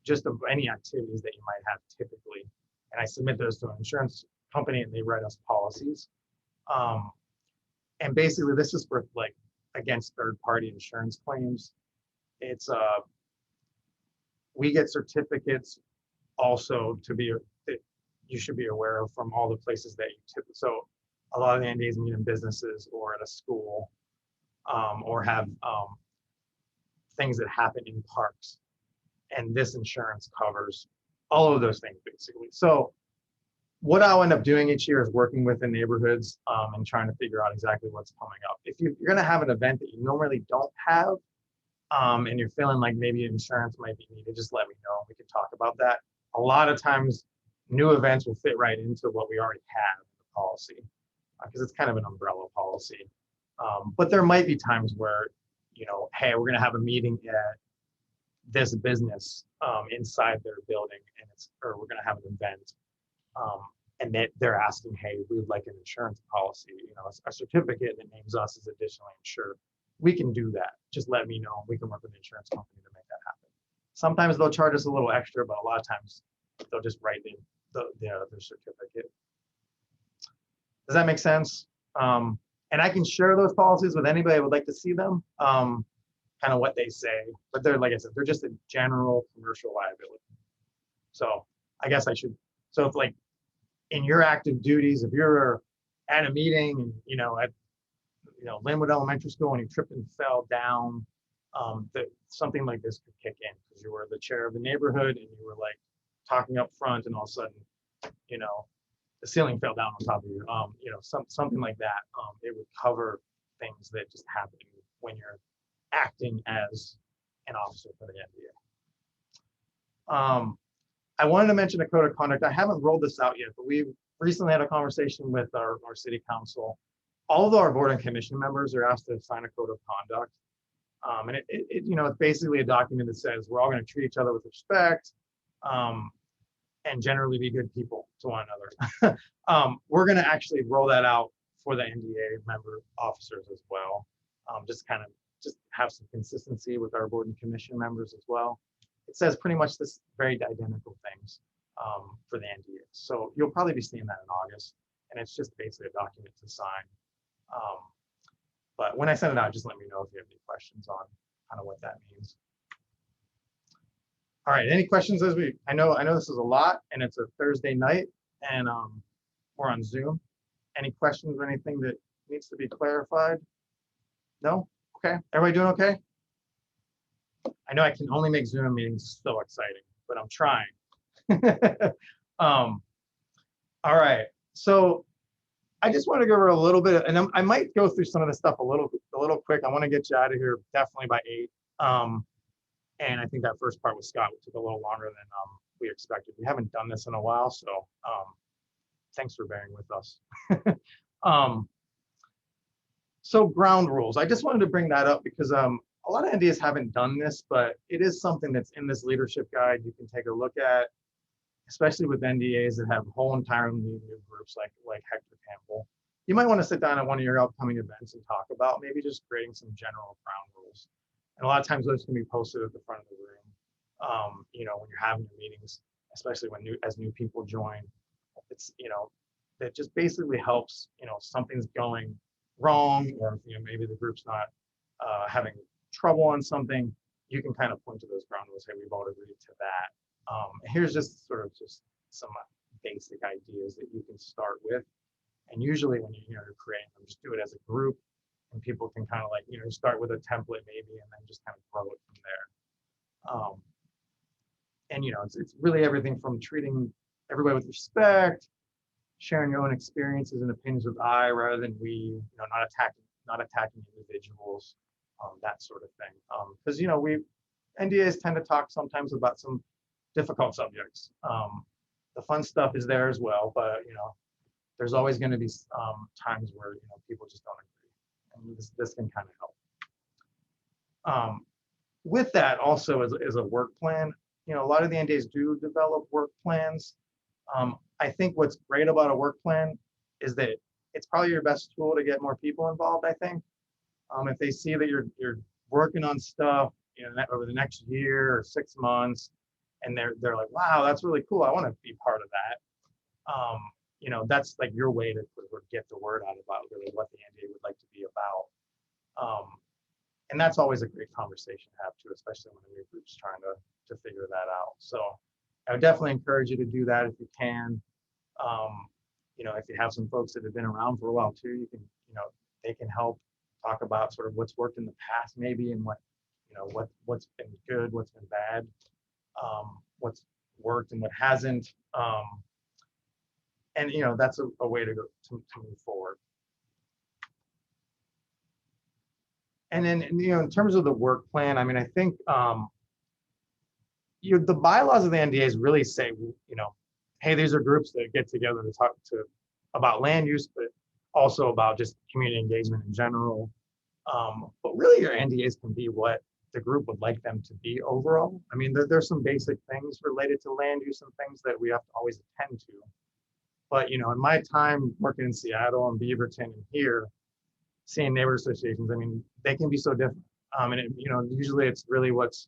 just any activities that you might have typically. And I submit those to an insurance company, and they write us policies. And basically, this is for like against third-party insurance claims. It's we get certificates also to be that you should be aware of from all the places that you typically. So a lot of the NDAs meet in businesses or at a school, or have things that happen in parks, and this insurance covers all of those things basically. So what I'll end up doing each year is working with the neighborhoods and trying to figure out exactly what's coming up. If you're going to have an event that you normally don't have, and you're feeling like maybe insurance might be needed, just let me know. We can talk about that. A lot of times, new events will fit right into what we already have in the policy, because it's kind of an umbrella policy. But there might be times where, you know, hey, we're going to have a meeting at this business inside their building, and or we're going to have an event, and they're asking, hey, we would like an insurance policy, you know, a certificate that names us as additionally insured. We can do that. Just let me know. We can work with the insurance company to make that happen. Sometimes they'll charge us a little extra, but a lot of times they'll just write their certificate. Does that make sense? And I can share those policies with anybody who would like to see them, kind of what they say. But they're, like I said, they're just a general commercial liability. So I guess I should, so if like in your active duties, if you're at a meeting and, you know, at Linwood Elementary School and you tripped and fell down, that something like this could kick in because you were the chair of the neighborhood and you were like talking up front, and all of a sudden, you know, the ceiling fell down on top of you. You know, something like that. It would cover things that just happen when you're acting as an officer for the NDA. I wanted to mention a code of conduct. I haven't rolled this out yet, but we recently had a conversation with our city council. All of our board and commission members are asked to sign a code of conduct. And it you know, it's basically a document that says we're all going to treat each other with respect, and generally be good people to one another. We're going to actually roll that out for the NDA member officers as well. Just have some consistency with our board and commission members as well. It says pretty much this very identical things for the NDA. So you'll probably be seeing that in August, and it's just basically a document to sign. But when I send it out, just let me know if you have any questions on kind of what that means. All right, any questions as I know this is a lot, and it's a Thursday night, and we're on Zoom. Any questions or anything that needs to be clarified? No? Okay, everybody doing okay? I know I can only make Zoom meetings so exciting, but I'm trying. All right, so I just want to go over a little bit, and I might go through some of the stuff a little quick. I want to get you out of here definitely by 8. And I think that first part with Scott took a little longer than we expected. We haven't done this in a while, so thanks for bearing with us. So ground rules. I just wanted to bring that up because a lot of NDAs haven't done this, but it is something that's in this leadership guide you can take a look at, especially with NDAs that have whole entirely new groups like Hector Campbell. You might want to sit down at one of your upcoming events and talk about maybe just creating some general ground rules. And a lot of times those can be posted at the front of the room. You know, when you're having your meetings, especially when as new people join, it's, you know, that just basically helps, something's going wrong, or maybe the group's not having trouble on something, you can kind of point to those ground rules. Hey, we've all agreed to that. Here's just sort of just some basic ideas that you can start with. And usually when you're creating them, just do it as a group, and people can kind of like, start with a template maybe, and then just kind of grow it from there. And it's really everything from treating everybody with respect, sharing your own experiences and opinions with I rather than we, not attacking individuals, that sort of thing. Because we NDAs tend to talk sometimes about some difficult subjects. The fun stuff is there as well, but there's always going to be times where people just don't agree, and this can kind of help. With that, also as a work plan, a lot of the NDAs do develop work plans. I think what's great about a work plan is that it's probably your best tool to get more people involved. I think if they see that you're working on stuff over the next year or 6 months, and they're like, wow, that's really cool, I want to be part of that. That's like your way to get the word out about really what the NDA would like to be about. And that's always a great conversation to have too, especially when a new group's trying to figure that out. So I would definitely encourage you to do that if you can. If you have some folks that have been around for a while too, you can, they can help talk about sort of what's worked in the past maybe, and what's been good, what's been bad, what's worked and what hasn't. And that's a way to go to move forward. And then in terms of the work plan, I mean, I think the bylaws of the NDAs really say, hey, these are groups that get together to talk about land use, but also about just community engagement in general. But really your NDAs can be what the group would like them to be overall. I mean, there's some basic things related to land use and things that we have to always attend to. But, in my time working in Seattle and Beaverton and here, seeing neighborhood associations, I mean, they can be so different. And usually it's really what's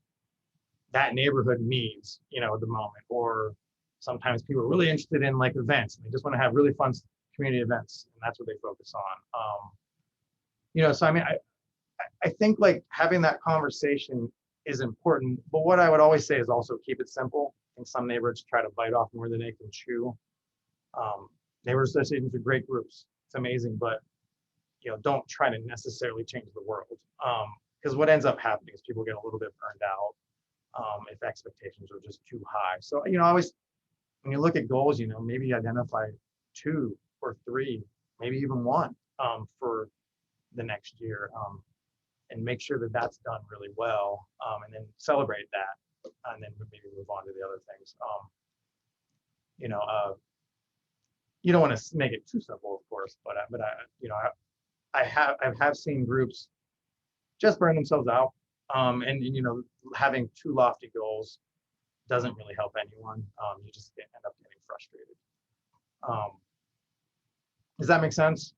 that neighborhood needs, at the moment. Or sometimes people are really interested in like events, and they just want to have really fun community events, and that's what they focus on. So I mean, I think like having that conversation is important, but what I would always say is also keep it simple. I think some neighborhoods try to bite off more than they can chew. Neighborhood associations are great groups. It's amazing, but don't try to necessarily change the world. Because what ends up happening is people get a little bit burned out if expectations are just too high. So always when you look at goals, maybe identify 2 or 3, maybe even 1 for the next year, and make sure that that's done really well, and then celebrate that, and then maybe move on to the other things. You don't want to make it too simple, of course, but I have seen groups just burn themselves out, and having too lofty goals doesn't really help anyone. You just end up getting frustrated. Does that make sense?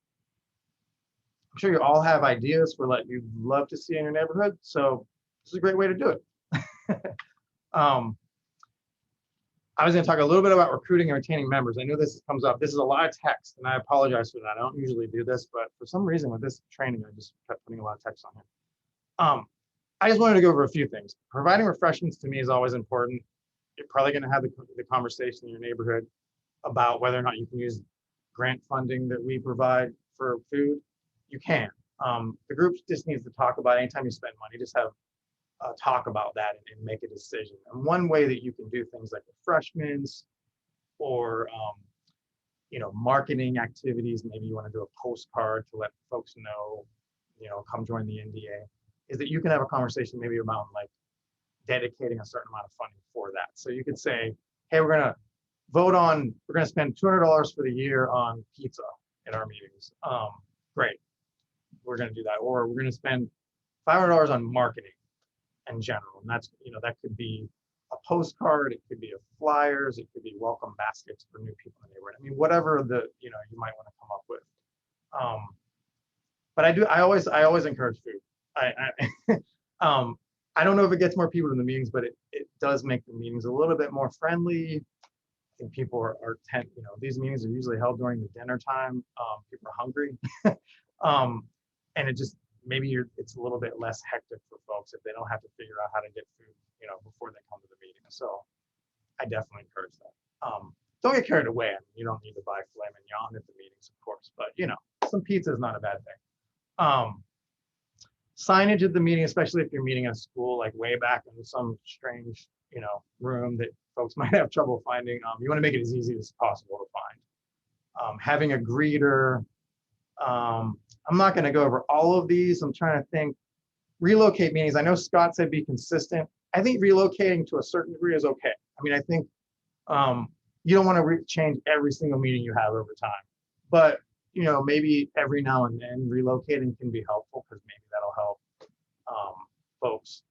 I'm sure you all have ideas for what you'd love to see in your neighborhood, so this is a great way to do it. I was going to talk a little bit about recruiting and retaining members. I know this comes up. This is a lot of text, and I apologize for that. I don't usually do this, but for some reason with this training, I just kept putting a lot of text on here. I just wanted to go over a few things. Providing refreshments to me is always important. You're probably going to have the conversation in your neighborhood about whether or not you can use grant funding that we provide for food. You can. The group just needs to talk about it. Anytime you spend money, just have talk about that and make a decision. And one way that you can do things like refreshments or marketing activities, maybe you want to do a postcard to let folks know, come join the NDA, is that you can have a conversation maybe about like dedicating a certain amount of funding for that. So you could say, hey, we're going to spend $200 for the year on pizza at our meetings. Great, we're going to do that. Or we're going to spend $500 on marketing in general. And that's, that could be a postcard, it could be a flyers, it could be welcome baskets for new people in the neighborhood. I mean, whatever you might want to come up with. But I always encourage food. I don't know if it gets more people to the meetings, but it does make the meetings a little bit more friendly, think people these meetings are usually held during the dinner time. People are hungry. And it just, maybe it's a little bit less hectic for folks if they don't have to figure out how to get food, before they come to the meeting. So I definitely encourage that. Don't get carried away. I mean, you don't need to buy filet mignon at the meetings, of course, but some pizza is not a bad thing. Signage at the meeting, especially if you're meeting at a school, like way back in some strange, room that folks might have trouble finding. You want to make it as easy as possible to find. Having a greeter. I'm not going to go over all of these. I'm trying to think. Relocate meetings. I know Scott said be consistent. I think relocating to a certain degree is okay. I mean, I think you don't want to change every single meeting you have over time, but maybe every now and then relocating can be helpful because maybe that'll help folks.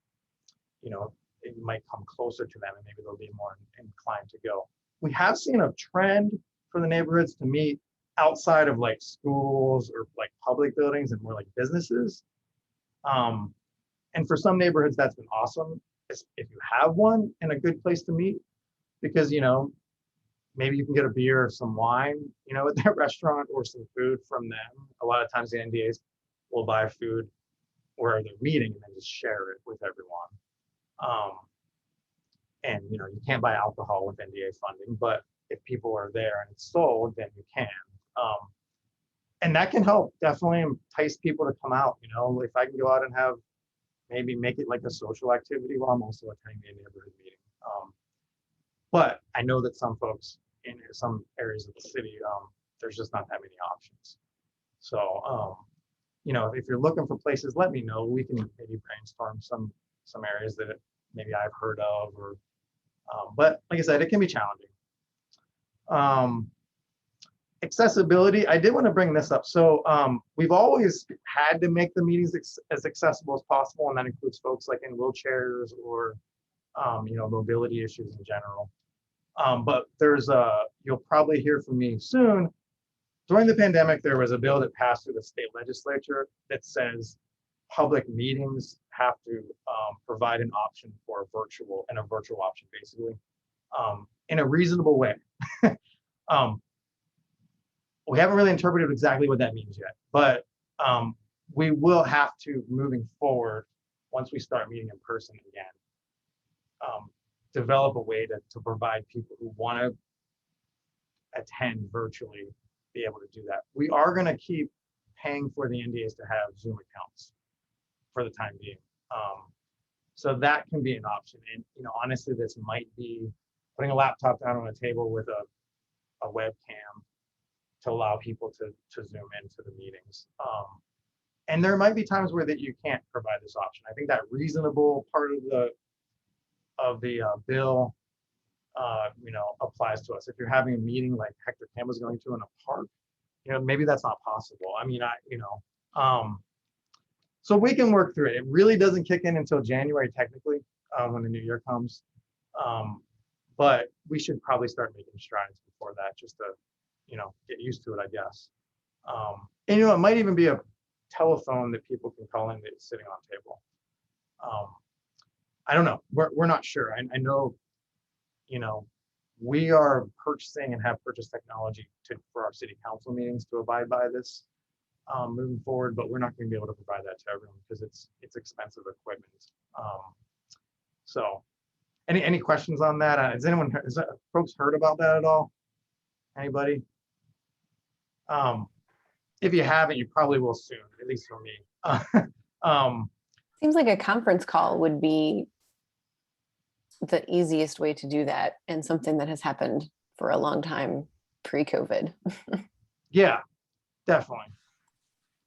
It might come closer to them and maybe they'll be more inclined to go. We have seen a trend for the neighborhoods to meet outside of like schools or like public buildings and more like businesses. And for some neighborhoods, that's been awesome. If you have one and a good place to meet, because, maybe you can get a beer or some wine, at that restaurant or some food from them. A lot of times the NDAs will buy food where they're meeting and then just share it with everyone. And, you can't buy alcohol with NDA funding, but if people are there and it's sold, then you can. And that can help definitely entice people to come out. If I can go out and maybe make it like a social activity while I'm also attending a neighborhood meeting. But I know that some folks in some areas of the city, there's just not that many options. So, if you're looking for places, let me know. We can maybe brainstorm some areas that maybe I've heard of, but like I said, it can be challenging. Accessibility, I did want to bring this up. So we've always had to make the meetings as accessible as possible, and that includes folks like in wheelchairs or mobility issues in general. But you'll probably hear from me soon. During the pandemic, there was a bill that passed through the state legislature that says public meetings have to provide an option for a virtual option, basically, in a reasonable way. We haven't really interpreted exactly what that means yet, but we will have to, moving forward, once we start meeting in person again, develop a way to provide people who want to attend virtually be able to do that. We are going to keep paying for the NDAs to have Zoom accounts for the time being. So that can be an option. And honestly, this might be putting a laptop down on a table with a webcam to allow people to Zoom into the meetings. And there might be times where that you can't provide this option. I think that reasonable part of the bill, applies to us. If you're having a meeting like Hector Campbell's going to in a park, maybe that's not possible. I mean, so we can work through it. It really doesn't kick in until January, technically, when the new year comes. But we should probably start making strides before that, just to, get used to it, I guess. And it might even be a telephone that people can call in that's sitting on table. I don't know. We're not sure. I know, we are purchasing and have purchased technology for our city council meetings to abide by this moving forward, but we're not going to be able to provide that to everyone because it's expensive equipment. So, any questions on that? Has folks heard about that at all? Anybody? If you haven't, you probably will soon, at least for me. Seems like a conference call would be the easiest way to do that, and something that has happened for a long time pre-COVID. Yeah, definitely.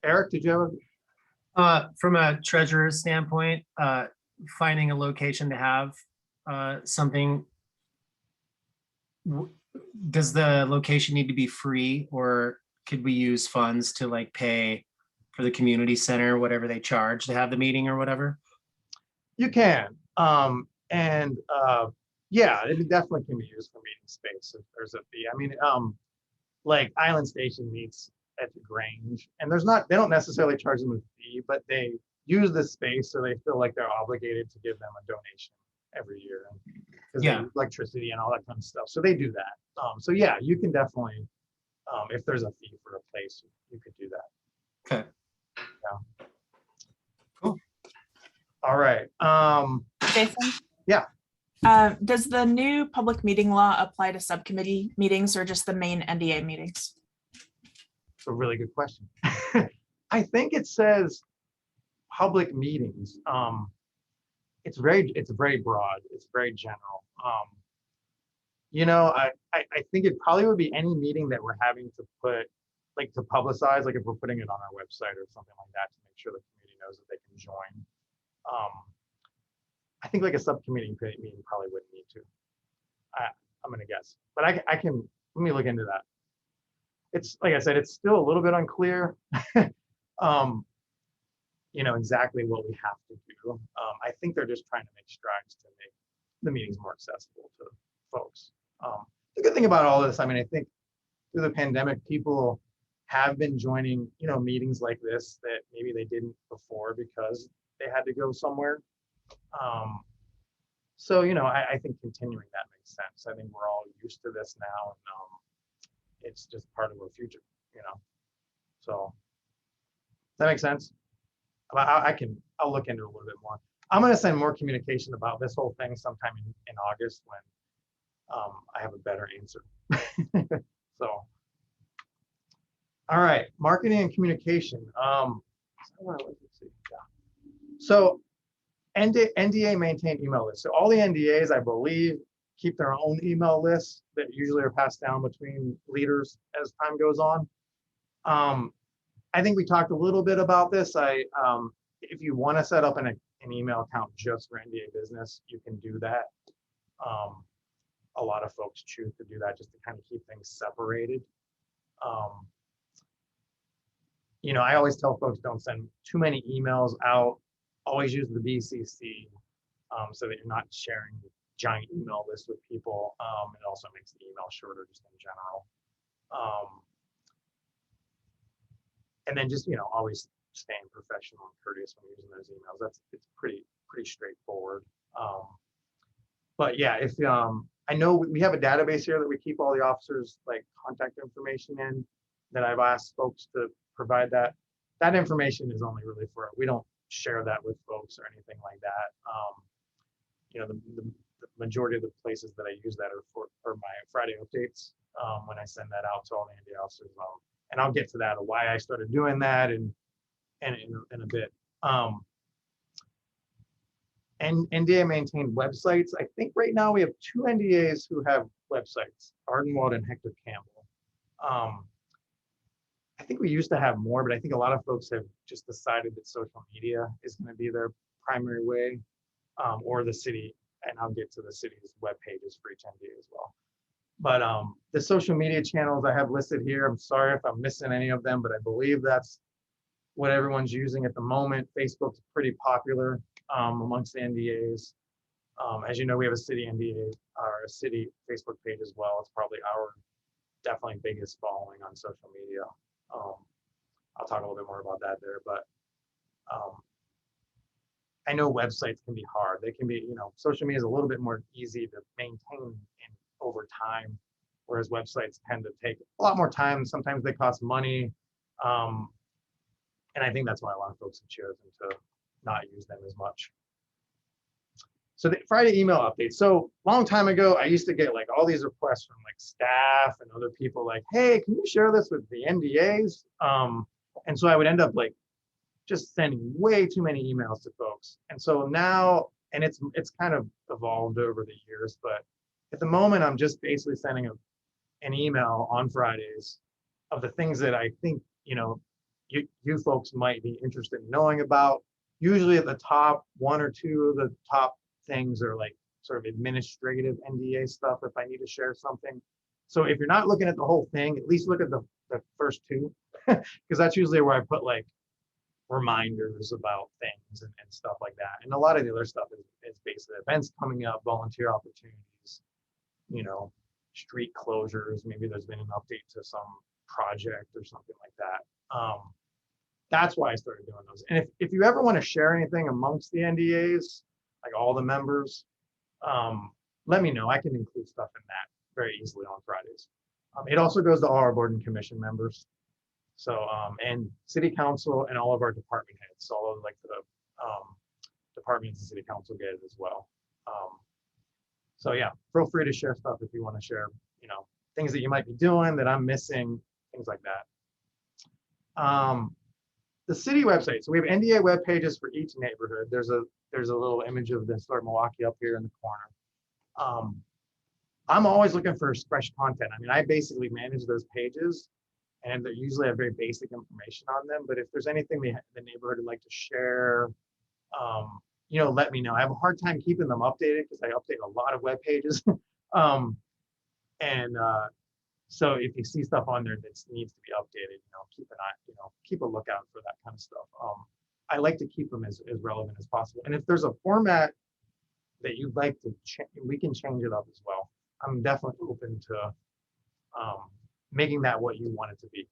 Eric, did you have from a treasurer's standpoint, finding a location to have something, does the location need to be free, or could we use funds to like pay for the community center, whatever they charge to have the meeting or whatever? You can. Yeah, it definitely can be used for meeting space if there's a fee. I mean, like Island Station meets at the Grange, and they don't necessarily charge them a fee, but they use the space so they feel like they're obligated to give them a donation. every year. Because Yeah. electricity and all that kind of stuff. So they do that. So yeah, you can definitely, if there's a fee for a place, you could do that. Okay. Yeah. Cool. All right. Jason? Yeah. Does the new public meeting law apply to subcommittee meetings or just the main NDA meetings? It's a really good question. I think it says public meetings. It's very broad. It's very general. You know, I think it probably would be any meeting that we're having to put, like, to publicize, like if we're putting it on our website or something like that to make sure the community knows that they can join. I think like a subcommittee meeting probably wouldn't need to. I'm gonna guess, but I can, let me look into that. It's, like I said, it's still a little bit unclear. You know, exactly what we have to do. I think they're just trying to make strides to make the meetings more accessible to folks. The good thing about all this, I mean, I think through the pandemic, people have been joining, you know, meetings like this that maybe they didn't before because they had to go somewhere. So, you know, I think continuing that makes sense. I think we're all used to this now, and it's just part of our future, you know. So does that make sense? I'll look into it a little bit more. I'm going to send more communication about this whole thing sometime in August when I have a better answer. So, all right, marketing and communication. Let's see. Yeah. So NDA maintain email lists. So all the NDAs, I believe, keep their own email lists that usually are passed down between leaders as time goes on. I think we talked a little bit about this. If you want to set up an email account just for NDA business, you can do that. A lot of folks choose to do that just to kind of keep things separated. You know, I always tell folks don't send too many emails out. Always use the BCC so that you're not sharing giant email lists with people. It also makes the email shorter just in general. And then just, you know, always staying professional and courteous when using those emails. It's pretty straightforward. But yeah, if I know we have a database here that we keep all the officers' like contact information in, that I've asked folks to provide that. That information is only really for, we don't share that with folks or anything like that. You know, the majority of the places that I use that are for my Friday updates when I send that out to all the NDA officers. And I'll get to that, why I started doing that in a bit. And NDA maintained websites. I think right now we have 2 NDAs who have websites, Ardenwald and Hector Campbell. I think we used to have more, but I think a lot of folks have just decided that social media is going to be their primary way, or the city, and I'll get to the city's web pages for each NDA as well. But the social media channels I have listed here, I'm sorry if I'm missing any of them, but I believe that's what everyone's using at the moment. Facebook's pretty popular amongst the NDAs. As you know, we have a city NDA or a city Facebook page as well. It's probably our definitely biggest following on social media. I'll talk a little bit more about that there, but I know websites can be hard. They can be, you know, social media is a little bit more easy to maintain over time, whereas websites tend to take a lot more time. Sometimes they cost money. And I think that's why a lot of folks have chosen to not use them as much. So the Friday email updates. So long time ago, I used to get like all these requests from like staff and other people like, hey, can you share this with the NDAs? And so I would end up like just sending way too many emails to folks. And so now, and it's kind of evolved over the years, but at the moment, I'm just basically sending an email on Fridays of the things that I think, you know, you folks might be interested in knowing about. Usually at the top, 1 or 2 of the top things are like sort of administrative NDA stuff if I need to share something. So if you're not looking at the whole thing, at least look at the first 2, because that's usually where I put like reminders about things and stuff like that. And a lot of the other stuff is basically events coming up, volunteer opportunities, you know, street closures. Maybe there's been an update to some project or something like that. That's why I started doing those. And if you ever want to share anything amongst the NDAs, like all the members, let me know. I can include stuff in that very easily on Fridays. It also goes to all our board and commission members. So, and city council and all of our department heads. So all of like the departments and city council get it as well. So yeah, feel free to share stuff if you want to share, you know, things that you might be doing that I'm missing, things like that. The city website. So we have NDA web pages for each neighborhood. There's a little image of the historic Milwaukie up here in the corner. I'm always looking for fresh content. I mean, I basically manage those pages, and they usually have very basic information on them. But if there's anything the neighborhood would like to share, you know, let me know. I have a hard time keeping them updated because I update a lot of web pages. So if you see stuff on there that needs to be updated, you know, keep an eye, you know, keep a lookout for that kind of stuff. I like to keep them as relevant as possible. And if there's a format that you'd like to change, we can change it up as well. I'm definitely open to making that what you want it to be.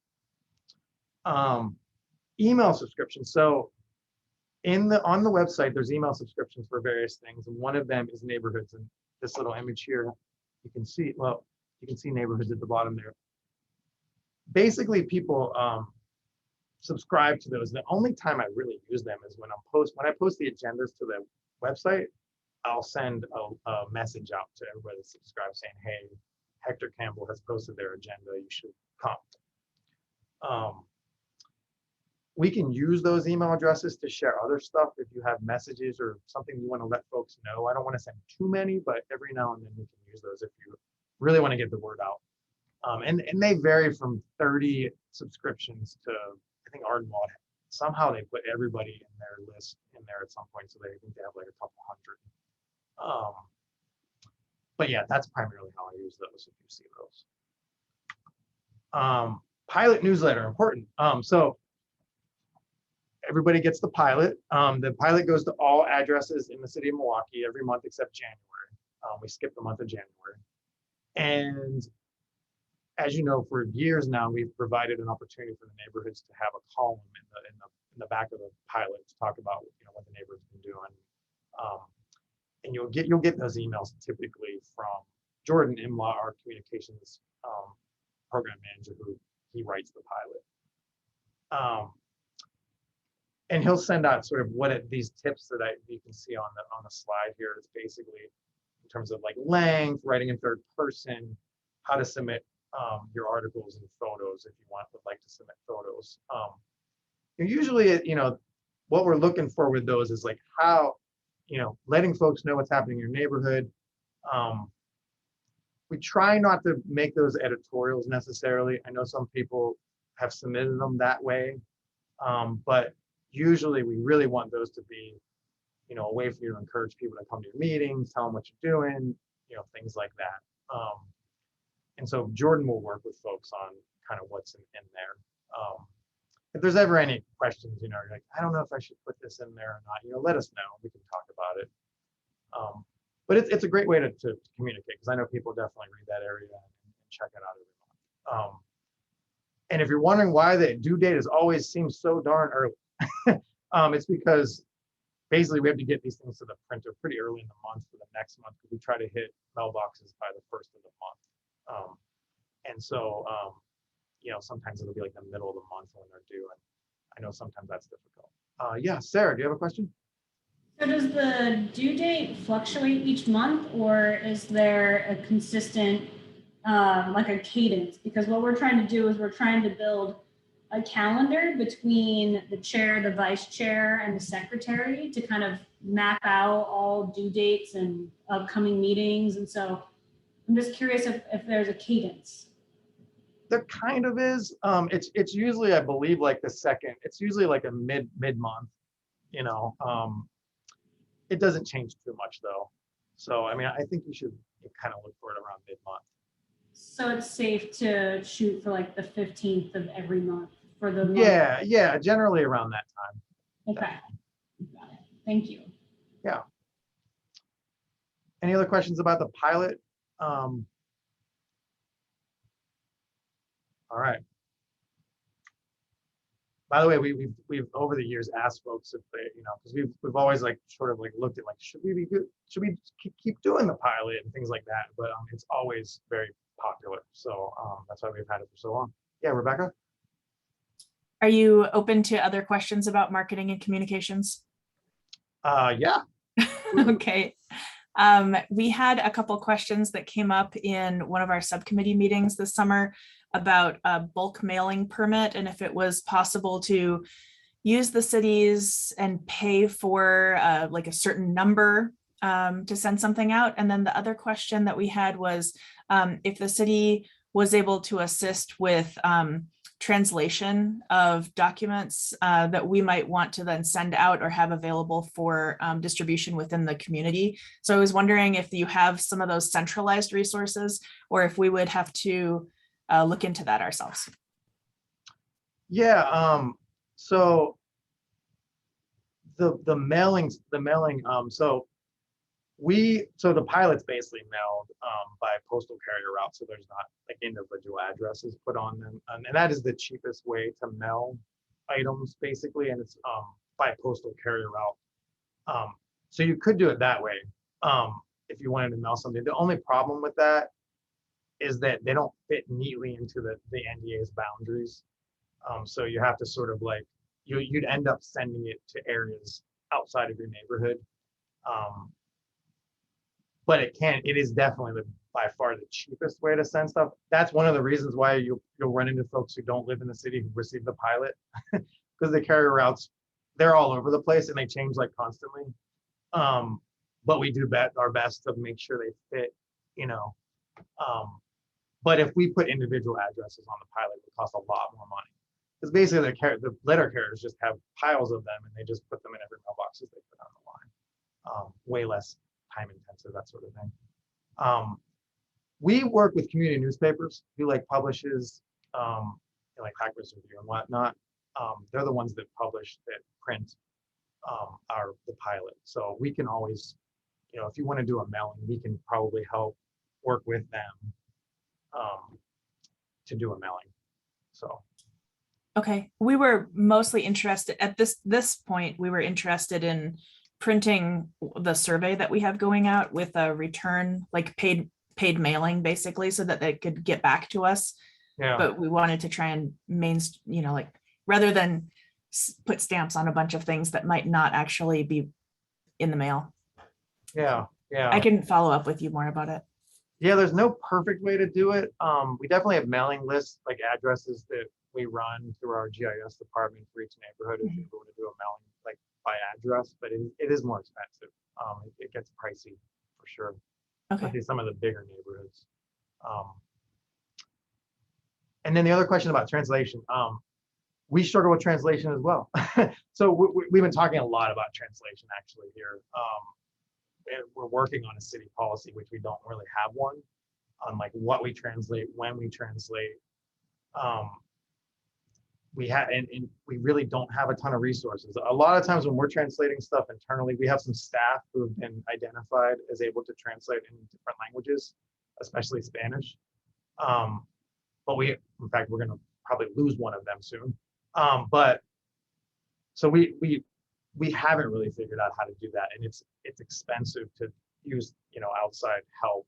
Email subscriptions. So on the website, there's email subscriptions for various things, and one of them is neighborhoods. And this little image here, you can see, well, you can see neighborhoods at the bottom there. Basically, people subscribe to those. The only time I really use them is when I post the agendas to the website. I'll send a message out to everybody that subscribes saying, hey, Hector Campbell has posted their agenda, you should come. We can use those email addresses to share other stuff if you have messages or something you want to let folks know. I don't want to send too many, but every now and then we can use those if you really want to get the word out. And they vary from 30 subscriptions to, I think Ardenwald, somehow they put everybody in their list in there at some point, so they think they have like a couple hundred. But yeah, that's primarily how I use those if you see those. Pilot newsletter, important. So everybody gets the pilot. The pilot goes to all addresses in the city of Milwaukie every month except January. We skip the month of January. And as you know, for years now, we've provided an opportunity for the neighborhoods to have a column in the back of the pilot to talk about, you know, what the neighborhood's been doing. And you'll get those emails typically from Jordan Imlaw, our communications program manager, who he writes the pilot. And he'll send out sort of these tips that you can see on the slide here. It's basically in terms of like length, writing in third person, how to submit your articles and photos if you would like to submit photos. Usually, you know, what we're looking for with those is like how, you know, letting folks know what's happening in your neighborhood. We try not to make those editorials necessarily. I know some people have submitted them that way, but usually we really want those to be, you know, a way for you to encourage people to come to your meetings, tell them what you're doing, you know, things like that. And so Jordan will work with folks on kind of what's in there. If there's ever any questions, you know, you're like, I don't know if I should put this in there or not, you know, let us know. We can talk about it. But it's a great way to communicate, because I know people definitely read that area and check it out every month. And if you're wondering why the due date is always seems so darn early, it's because basically we have to get these things to the printer pretty early in the month for the next month, because we try to hit mailboxes by the first of the month. And so, you know, sometimes it'll be like the middle of the month when they're due, and I know sometimes that's difficult. Yeah, Sarah, do you have a question? So does the due date fluctuate each month, or is there a consistent, like a cadence? Because what we're trying to do is we're trying to build a calendar between the chair, the vice chair, and the secretary to kind of map out all due dates and upcoming meetings. And so I'm just curious if there's a cadence. There kind of is. It's usually, I believe, like the second. It's usually like a mid-month. You know, it doesn't change too much though. So I mean, I think you should kind of look for it around mid-month. So it's safe to shoot for like the 15th of every month for the month. Yeah, generally around that time. Okay, got it. Thank you. Yeah. Any other questions about the pilot? All right. by the way, we've over the years asked folks if they, because we've always like sort of like looked at like, should we keep doing the pilot and things like that, but it's always very popular. So that's why we've had it for so long. Yeah, Rebecca? Are you open to other questions about marketing and communications? Yeah. Okay. We had a couple questions that came up in one of our subcommittee meetings this summer about a bulk mailing permit and if it was possible to use the cities and pay for like a certain number to send something out. And then the other question that we had was if the city was able to assist with translation of documents that we might want to then send out or have available for distribution within the community. So I was wondering if you have some of those centralized resources or if we would have to look into that ourselves. Yeah, so the mailing, so the pilot's basically mailed by postal carrier route, so there's not like individual addresses put on them, and that is the cheapest way to mail items basically, and it's by postal carrier route. So you could do it that way if you wanted to mail something. The only problem with that is that they don't fit neatly into the NDA's boundaries. So you have to sort of like, you'd end up sending it to areas outside of your neighborhood. But it is definitely by far the cheapest way to send stuff. That's one of the reasons why you'll run into folks who don't live in the city who receive the pilot, because the carrier routes, they're all over the place and they change like constantly. But we do our best to make sure they fit, but if we put individual addresses on the pilot, it would cost a lot more money. Because basically the letter carriers just have piles of them and they just put them in every mailbox as they put on the line. Way less time intensive, that sort of thing. We work with community newspapers who like publishes like Hackers Review and whatnot. They're the ones that publish, that print the pilot. So we can always, if you want to do a mailing, we can probably help work with them to do a mailing. So. Okay, we were mostly interested at this point. We were interested in printing the survey that we have going out with a return, like paid mailing, basically, so that they could get back to us. Yeah. But we wanted to try and like rather than put stamps on a bunch of things that might not actually be in the mail. Yeah. I can follow up with you more about it. Yeah, there's no perfect way to do it. We definitely have mailing lists, like addresses that we run through our GIS department for each neighborhood if you want to do a mailing like by address, but it is more expensive. It gets pricey for sure. Okay. Especially some of the bigger neighborhoods. And then the other question about translation, we struggle with translation as well. So we've been talking a lot about translation actually here. We're working on a city policy, which we don't really have one, on like what we translate, when we translate. And we really don't have a ton of resources. A lot of times when we're translating stuff internally, we have some staff who have been identified as able to translate in different languages, especially Spanish. But in fact, we're going to probably lose one of them soon. But so we haven't really figured out how to do that, and it's expensive to use outside help.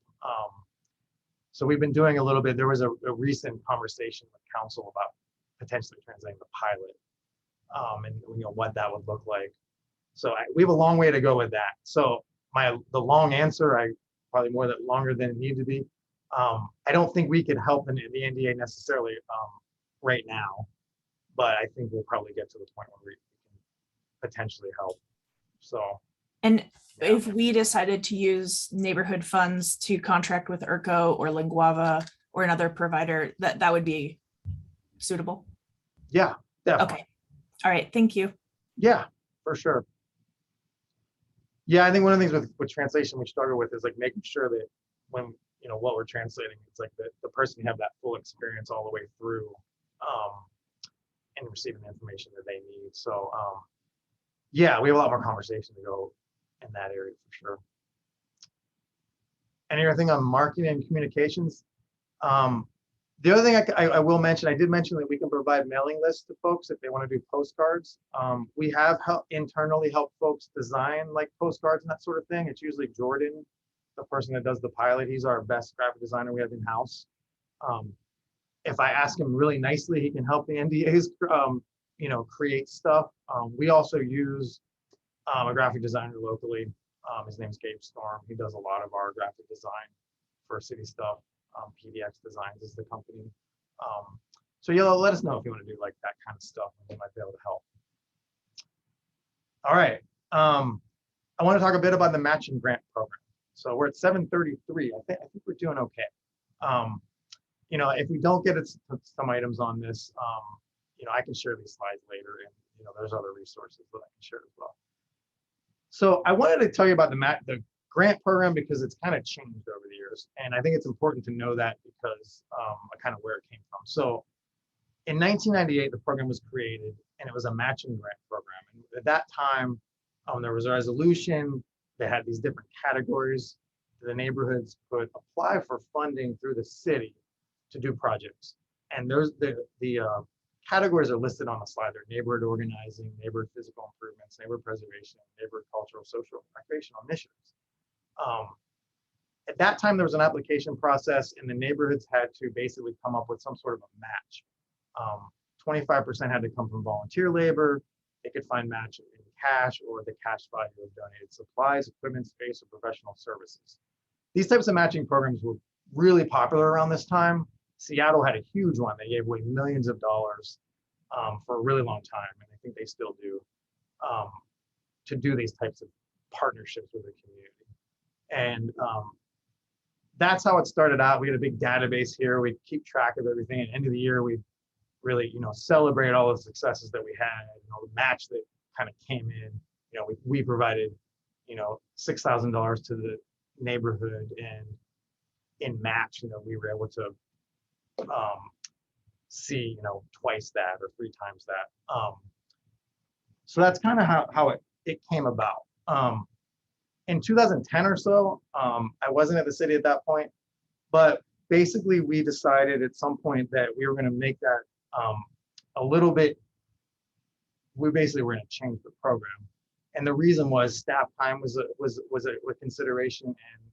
So we've been doing a little bit. There was a recent conversation with council about potentially translating the pilot, and what that would look like. So we have a long way to go with that. So the long answer, probably longer than it needed to be. I don't think we could help in the NDA necessarily right now, but I think we'll probably get to the point where we can potentially help. So. And if we decided to use neighborhood funds to contract with ERCO or Linguava or another provider, that would be suitable? Yeah, definitely. Okay. All right. Thank you. Yeah, for sure. Yeah, I think one of the things with translation we struggle with is like making sure that when what we're translating, it's like the person can have that full experience all the way through and receiving the information that they need. So yeah, we have a lot more conversation to go in that area for sure. Anything on marketing and communications? The other thing I will mention, I did mention that we can provide mailing lists to folks if they want to do postcards. We have internally helped folks design like postcards and that sort of thing. It's usually Jordan, the person that does the pilot. He's our best graphic designer we have in-house. If I ask him really nicely, he can help the NDAs, create stuff. We also use a graphic designer locally. His name's Gabe Storm. He does a lot of our graphic design for city stuff. PDX Designs is the company. So let us know if you want to do like that kind of stuff, and we might be able to help. All right. I want to talk a bit about the matching grant program. So we're at 7:33. I think we're doing okay. If we don't get some items on this, I can share these slides later, and there's other resources that I can share as well. So I wanted to tell you about the grant program because it's kind of changed over the years, and I think it's important to know that because kind of where it came from. So in 1998, the program was created, and it was a matching grant program. And at that time, there was a resolution. They had these different categories. The neighborhoods could apply for funding through the city to do projects, and there's the categories are listed on the slide. They're neighborhood organizing, neighborhood physical improvements, neighborhood preservation, neighborhood cultural, social, recreational initiatives. At that time, there was an application process, and the neighborhoods had to basically come up with some sort of a match. 25% had to come from volunteer labor. They could find match in cash or the cash value of donated supplies, equipment, space, or professional services. These types of matching programs were really popular around this time. Seattle had a huge one. They gave away millions of dollars for a really long time, and I think they still do, to do these types of partnerships with the community. And that's how it started out. We had a big database here. We keep track of everything. At the end of the year, we really, celebrate all the successes that we had. The match that kind of came in. We provided, $6,000 to the neighborhood, and in match, we were able to see, twice that or 3 times that. So that's kind of how it came about. In 2010 or so, I wasn't at the city at that point, but basically we decided at some point that we were going to make that a little bit, we basically were going to change the program. And the reason was staff time was a consideration, and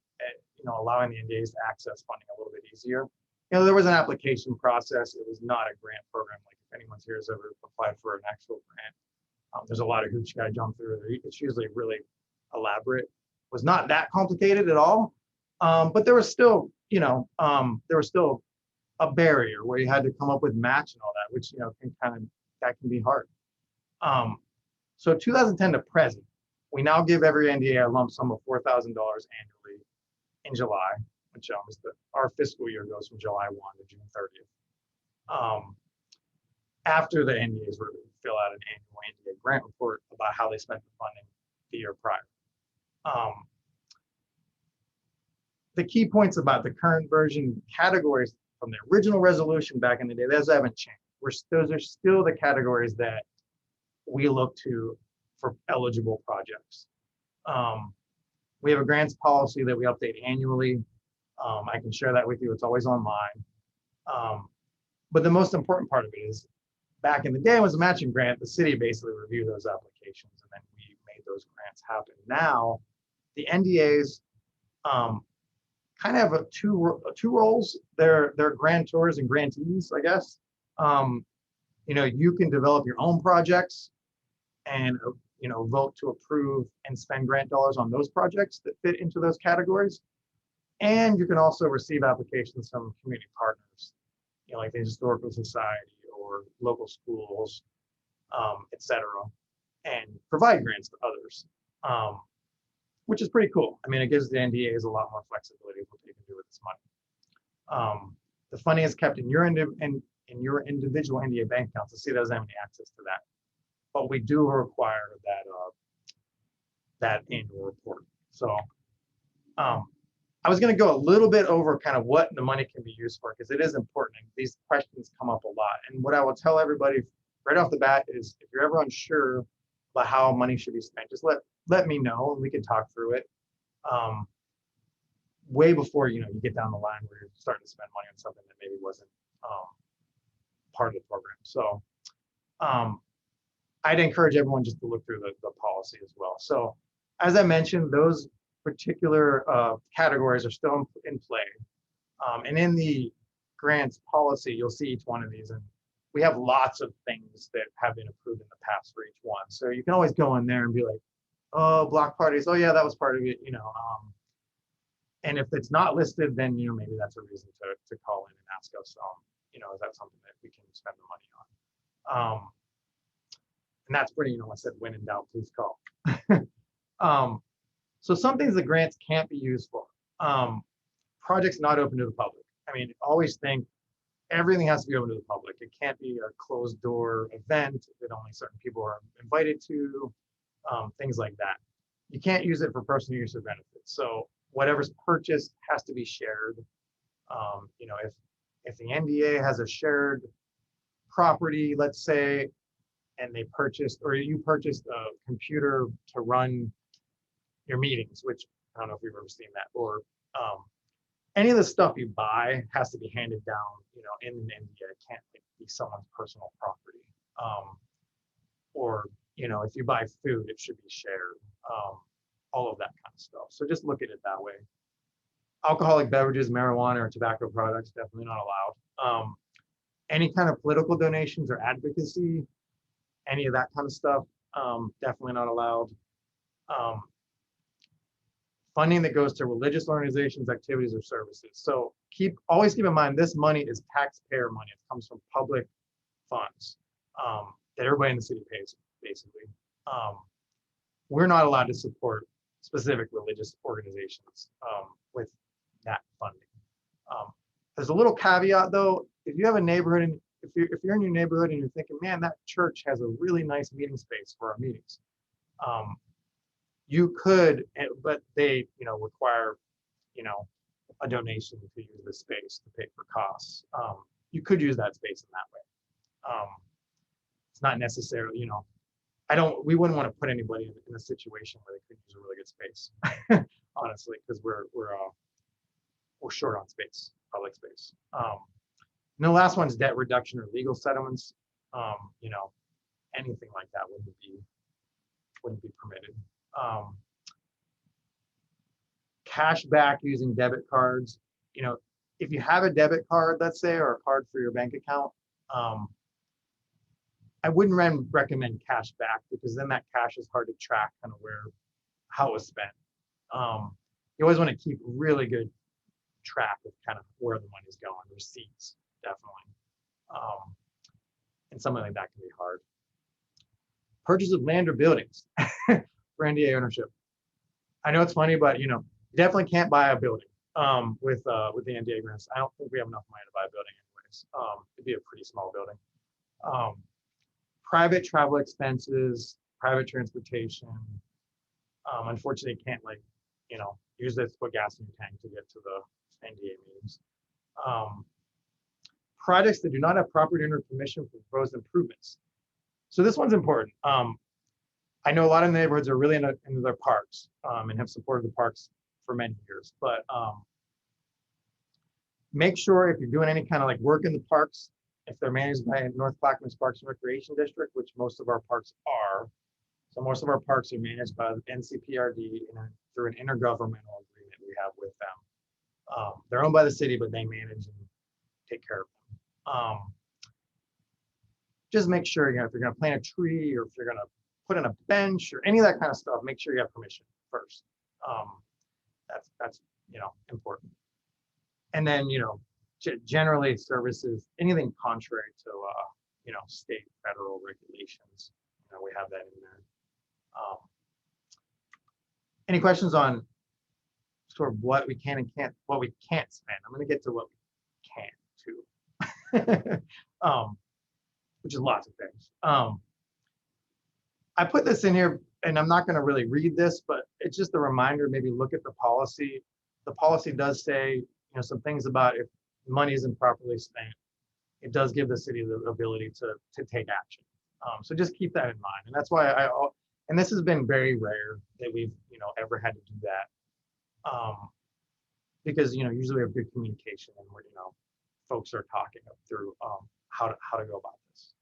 allowing the NDAs to access funding a little bit easier. There was an application process. It was not a grant program. Like if anyone's here has ever applied for an actual grant, there's a lot of hoops you got to jump through. It's usually really elaborate. It was not that complicated at all, but there was still, a barrier where you had to come up with match and all that, which can be hard. So 2010 to present, we now give every NDA a lump sum of $4,000 annually in July, which is our fiscal year goes from July 1 to June 30th. After the NDAs, we're going to fill out an annual NDA grant report about how they spent the funding the year prior. The key points about the current version categories from the original resolution back in the day, those haven't changed. Those are still the categories that we look to for eligible projects. We have a grants policy that we update annually. I can share that with you. It's always online. But the most important part of it is, back in the day, it was a matching grant. The city basically reviewed those applications, and then we made those grants happen. Now, the NDAs kind of have two roles. They're grantors and grantees, I guess. You can develop your own projects and vote to approve and spend grant dollars on those projects that fit into those categories. And you can also receive applications from community partners, like the Historical Society or local schools, et cetera, and provide grants to others, which is pretty cool. I mean, it gives the NDAs a lot more flexibility of what they can do with this money. The funding is kept in your individual NDA bank accounts. The city doesn't have any access to that, but we do require that annual report. So I was going to go a little bit over kind of what the money can be used for, because it is important. These questions come up a lot. And what I will tell everybody right off the bat is, if you're ever unsure about how money should be spent, just let me know and we can talk through it. Way before you get down the line where you're starting to spend money on something that maybe wasn't part of the program. So I'd encourage everyone just to look through the policy as well. So as I mentioned, those particular categories are still in play. And in the grants policy, you'll see each one of these, and we have lots of things that have been approved in the past for each one. So you can always go in there and be like, oh, block parties, oh yeah, that was part of it, you know. And if it's not listed, then, you know, maybe that's a reason to call in and ask us, you know, is that something that we can spend the money on? And that's pretty, you know, I said, when in doubt, please call. So some things the grants can't be used for. Projects not open to the public. I mean, always think everything has to be open to the public. It can't be a closed door event that only certain people are invited to, things like that. You can't use it for personal use or benefits. So whatever's purchased has to be shared. You know, if the NDA has a shared property, let's say, and they purchased, or you purchased a computer to run your meetings, which I don't know if you've ever seen that, or any of the stuff you buy has to be handed down, you know, in an NDA. It can't be someone's personal property. Or, you know, if you buy food, it should be shared. All of that kind of stuff. So just look at it that way. Alcoholic beverages, marijuana, or tobacco products, definitely not allowed. Any kind of political donations or advocacy, any of that kind of stuff, definitely not allowed. Funding that goes to religious organizations, activities, or services. So always keep in mind, this money is taxpayer money. It comes from public funds that everybody in the city pays, basically. We're not allowed to support specific religious organizations with that funding. There's a little caveat though. If you have a neighborhood, and if you're in your neighborhood and you're thinking, man, that church has a really nice meeting space for our meetings, you could, but they, you know, require, you know, a donation to use the space to pay for costs. You could use that space in that way. It's not necessarily, you know, we wouldn't want to put anybody in a situation where they could use a really good space, honestly, because we're short on space, public space. And the last one is debt reduction or legal settlements. You know, anything like that wouldn't be permitted. Cash back using debit cards. You know, if you have a debit card, let's say, or a card for your bank account, I wouldn't recommend cash back, because then that cash is hard to track kind of how it was spent. You always want to keep really good track of kind of where the money's going, receipts, definitely. And something like that can be hard. Purchase of land or buildings for NDA ownership. I know it's funny, but you know, you definitely can't buy a building with the NDA grants. I don't think we have enough money to buy a building anyways. It'd be a pretty small building. Private travel expenses, private transportation. Unfortunately, you can't, like, you know, use this to put gas in your tank to get to the NDA meetings. Projects that do not have property owner permission for proposed improvements. So this one's important. I know a lot of neighborhoods are really into their parks and have supported the parks for many years, but make sure if you're doing any kind of like work in the parks, if they're managed by North Clackamas Parks and Recreation District, which most of our parks are. So most of our parks are managed by the NCPRD through an intergovernmental agreement we have with them. They're owned by the city, but they manage and take care of them. Just make sure, you know, if you're going to plant a tree or if you're going to put in a bench or any of that kind of stuff, make sure you have permission first. That's you know, important. And then, you know, generally services, anything contrary to you know, state, federal regulations, you know, we have that in there. Any questions on sort of what we can and can't, what we can't spend? I'm going to get to what we can too, which is lots of things. I put this in here, and I'm not going to really read this, but it's just a reminder. Maybe look at the policy. The policy does say, you know, some things about if money isn't properly spent, it does give the city the ability to take action. So just keep that in mind. And that's why and this has been very rare that we've, you know, ever had to do that. Because, you know, usually we have good communication and we're, you know, folks are talking through how to go about this.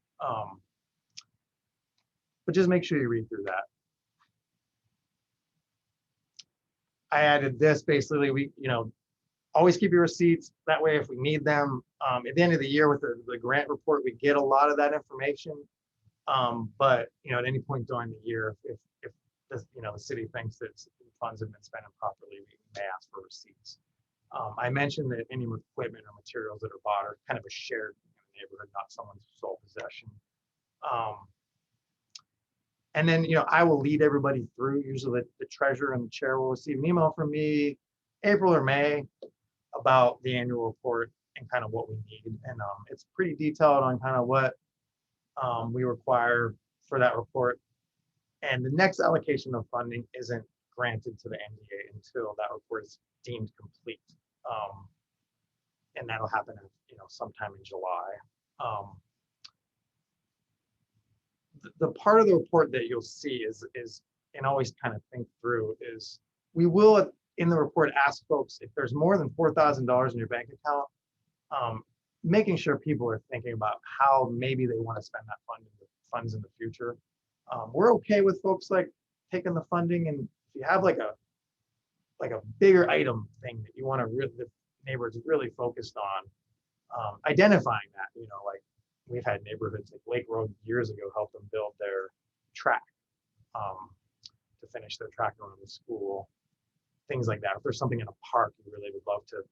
But just make sure you read through that. I added this basically. We, always keep your receipts. That way, if we need them at the end of the year with the grant report, we get a lot of that information. But at any point during the year, if the city thinks that funds have been spent improperly, we may ask for receipts. I mentioned that any equipment or materials that are bought are kind of a shared in the neighborhood, not someone's sole possession. And then, I will lead everybody through. Usually the treasurer and the chair will receive an email from me April or May about the annual report and kind of what we need. And it's pretty detailed on kind of what we require for that report. And the next allocation of funding isn't granted to the NDA until that report is deemed complete. And that'll happen, sometime in July. The part of the report that you'll see is and always kind of think through is we will in the report ask folks if there's more than $4,000 in your bank account, making sure people are thinking about how maybe they want to spend that funds in the future. We're okay with folks like taking the funding, and if you have like a bigger item thing that you want to the neighborhood's really focused on, identifying that, like we've had neighborhoods like Lake Road years ago help them build their track to finish their track going to the school, things like that. If there's something in a park you really would love to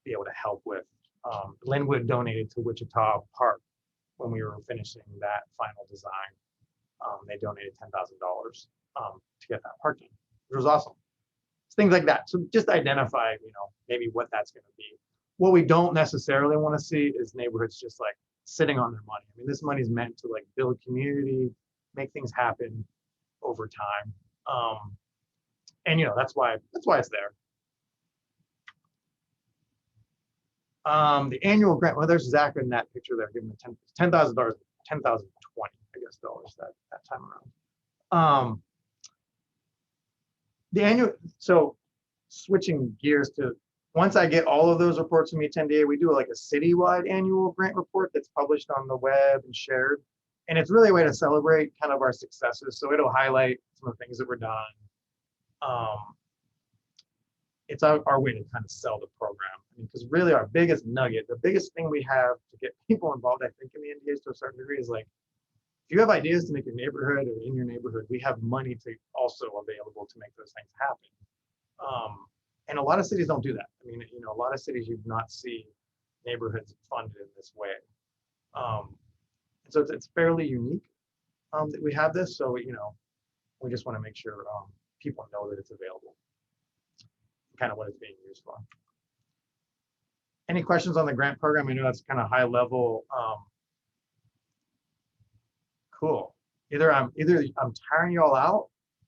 be able to help with. Linwood donated to Wichita Park when we were finishing that final design. They donated $10,000 to get that park done, which was awesome. Things like that. So just identify, maybe what that's going to be. What we don't necessarily want to see is neighborhoods just like sitting on their money. I mean, this money is meant to like build community, make things happen over time. And that's why it's there. The annual grant, well, there's Zach in that picture there, giving the $10,000, $10,020, I guess, dollars that time around. The annual, so switching gears to, once I get all of those reports from each NDA, we do like a citywide annual grant report that's published on the web and shared. And it's really a way to celebrate kind of our successes. So it'll highlight some of the things that were done. It's our way to kind of sell the program. Because really our biggest nugget, the biggest thing we have to get people involved, I think, in the NDAs to a certain degree is like, if you have ideas to make your neighborhood or in your neighborhood, we have money to also available to make those things happen. And a lot of cities don't do that. I mean, a lot of cities you do not see neighborhoods funded in this way. And so it's fairly unique that we have this. So, we just want to make sure people know that it's available, kind of what it's being used for. Any questions on the grant program? I know that's kind of high level. Cool. Either I'm tiring you all out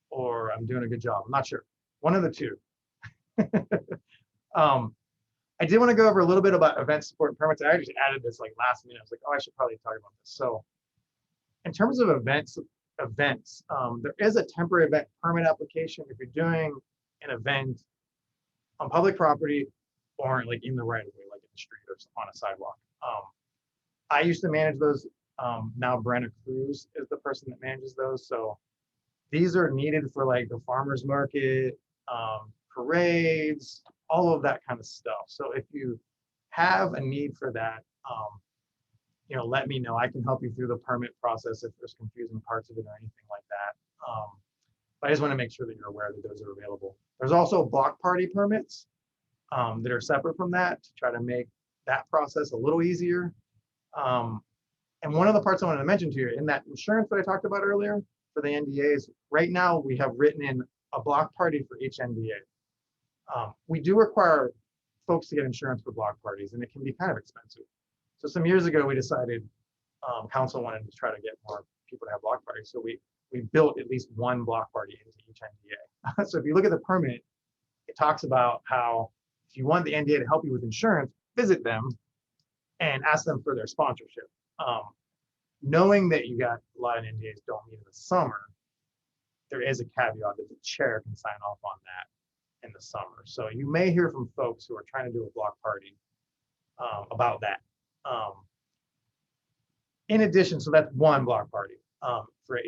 or I'm doing a good job. I'm not sure. One of the two. I did want to go over a little bit about event support and permits. I actually added this like last minute. I was like, oh, I should probably talk about this. So in terms of events, there is a temporary event permit application if you're doing an event on public property or like in the right of way, like in the street or on a sidewalk. I used to manage those. Now Brenna Cruz is the person that manages those. So these are needed for like the farmers market, parades, all of that kind of stuff. So if you have a need for that, let me know. I can help you through the permit process if there's confusing parts of it or anything like that. But I just want to make sure that you're aware that those are available. There's also block party permits that are separate from that to try to make that process a little easier. And one of the parts I wanted to mention to you in that insurance that I talked about earlier for the NDAs, right now we have written in a block party for each NDA. We do require folks to get insurance for block parties, and it can be kind of expensive. So some years ago, we decided council wanted to try to get more people to have block parties. So we built at least one block party into each NDA. So if you look at the permit, it talks about how if you want the NDA to help you with insurance, visit them and ask them for their sponsorship. Knowing that you got a lot of NDAs don't meet in the summer, there is a caveat that the chair can sign off on that in the summer. So you may hear from folks who are trying to do a block party about that. In addition, so that's one block party. For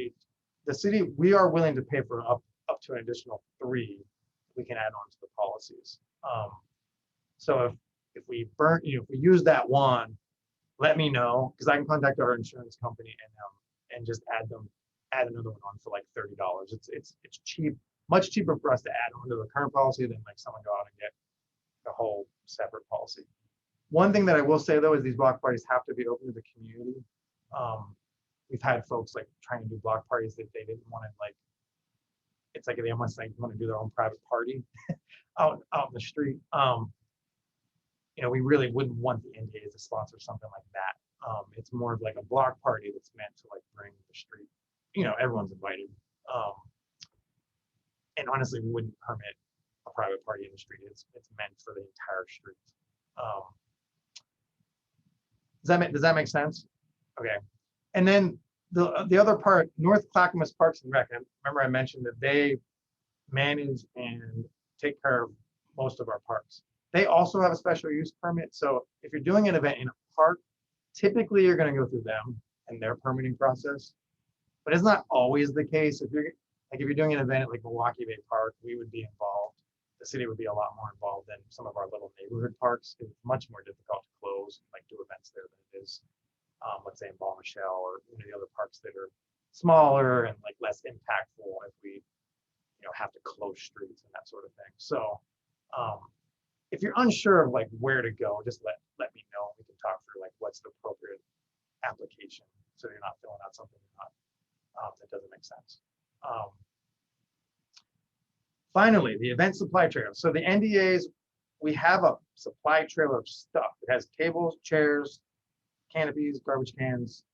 the city, we are willing to pay for up to an additional 3 we can add on to the policies. So if we if we use that one, let me know, because I can contact our insurance company and just add another one on for like $30. It's cheap, much cheaper for us to add on to the current policy than like someone go out and get a whole separate policy. One thing that I will say though is these block parties have to be open to the community. We've had folks like trying to do block parties that they didn't want to, like, it's like they almost like want to do their own private party out in the street. We really wouldn't want the NDA to sponsor something like that. It's more of like a block party that's meant to like bring the street, everyone's invited. And honestly, we wouldn't permit a private party in the street. It's meant for the entire street. Does that make sense? Okay. And then the other part, North Clackamas Parks and Rec. Remember I mentioned that they manage and take care of most of our parks. They also have a special use permit. So if you're doing an event in a park, typically you're going to go through them and their permitting process. But it's not always the case. If you're doing an event at like Milwaukie Bay Park, we would be involved. The city would be a lot more involved than some of our little neighborhood parks. It's much more difficult to close, like do events there than it is, let's say in Ball Michelle or the other parks that are smaller and like less impactful if we, have to close streets and that sort of thing. So if you're unsure of like where to go, just let me know. We can talk through like what's the appropriate application so you're not filling out something that doesn't make sense. Finally, the event supply trailer. So the NDAs, we have a supply trailer of stuff. It has tables, chairs, canopies, garbage cans,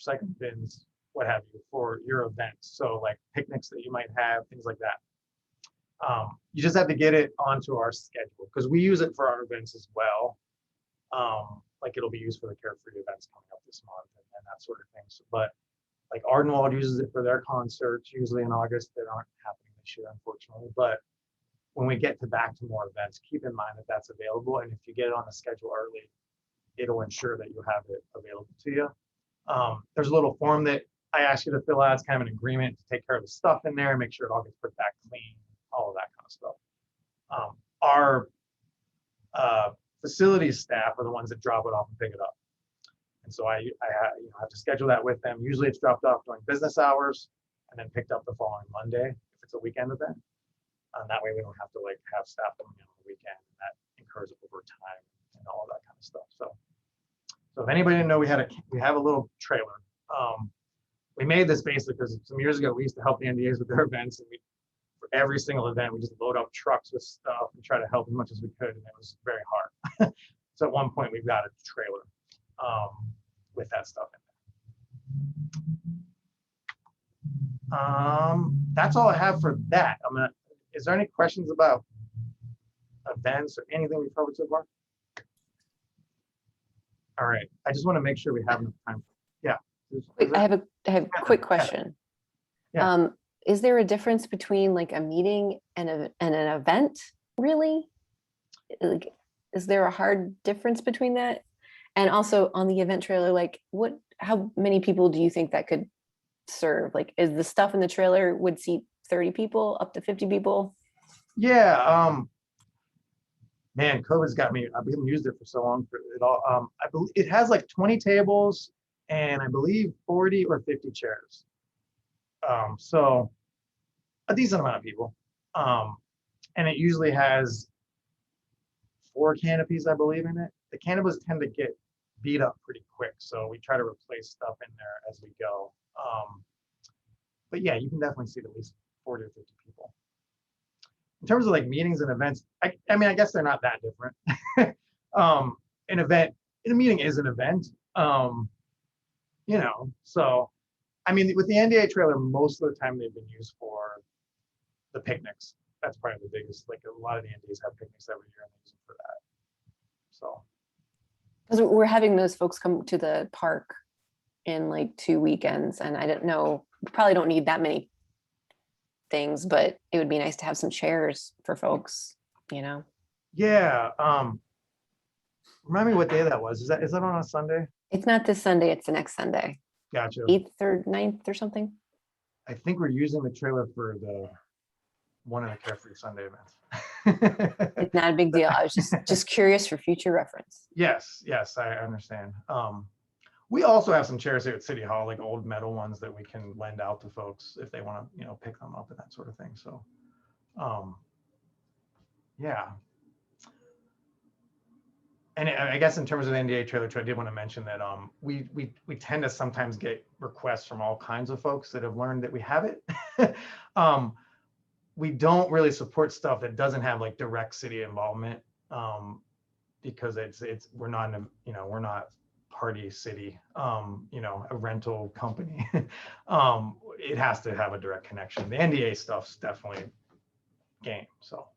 recycling bins, what have you, for your events. So like picnics that you might have, things like that. You just have to get it onto our schedule because we use it for our events as well. Like it'll be used for the Carefree events coming up this month and that sort of thing. So, but like Ardenwald uses it for their concerts, usually in August. That aren't happening this year, unfortunately. But when we get back to more events, keep in mind that that's available. And if you get it on the schedule early, it'll ensure that you have it available to you. There's a little form that I ask you to fill out. It's kind of an agreement to take care of the stuff in there and make sure it all gets put back clean, all of that kind of stuff. Our facilities staff are the ones that drop it off and pick it up. And so I have to schedule that with them. Usually it's dropped off during business hours and then picked up the following Monday if it's a weekend event. And that way we don't have to like have staff coming in on the weekend, and that incurs overtime and all of that kind of stuff. So if anybody didn't know, we have a little trailer. We made this basically because some years ago we used to help the NDAs with their events, and for every single event we just load up trucks with stuff and try to help as much as we could, and it was very hard. So at one point we've got a trailer with that stuff in there. That's all I have for that. Is there any questions about events or anything we've covered so far? All right. I just want to make sure we have enough time. Yeah. I have a quick question. Yeah. Is there a difference between like a meeting and an event? Really? Like, is there a hard difference between that? And also on the event trailer, like how many people do you think that could serve? Like, is the stuff in the trailer would seat 30 people, up to 50 people? Yeah. Man, COVID's got me. I've used it for so long for it all. I believe it has like 20 tables and I believe 40 or 50 chairs. So a decent amount of people. And it usually has 4 canopies, I believe, in it. The canopies tend to get beat up pretty quick, so we try to replace stuff in there as we go. But yeah, you can definitely see at least 40 or 50 people. In terms of like meetings and events, I mean, I guess they're not that different. A meeting is an event, so I mean, with the NDA trailer, most of the time they've been used for the picnics. That's probably the biggest, like a lot of the NDAs have picnics every year and they use them for that. So. Because we're having those folks come to the park in like 2 weekends, and I don't know, we probably don't need that many things, but it would be nice to have some chairs for folks, Yeah. Remind me what day that was. Is that on a Sunday? It's not this Sunday, it's the next Sunday, Gotcha. 8th or 9th or something. I think we're using the trailer for the one of the Carefree Sunday events. It's not a big deal. I was just curious for future reference. Yes, I understand. We also have some chairs here at City Hall, like old metal ones that we can lend out to folks if they want to, pick them up and that sort of thing. So, yeah. And I guess in terms of the NDA trailer too, I did want to mention that we tend to sometimes get requests from all kinds of folks that have learned that we have it. We don't really support stuff that doesn't have like direct city involvement because we're not we're not party city, a rental company. It has to have a direct connection. The NDA stuff's definitely game. So.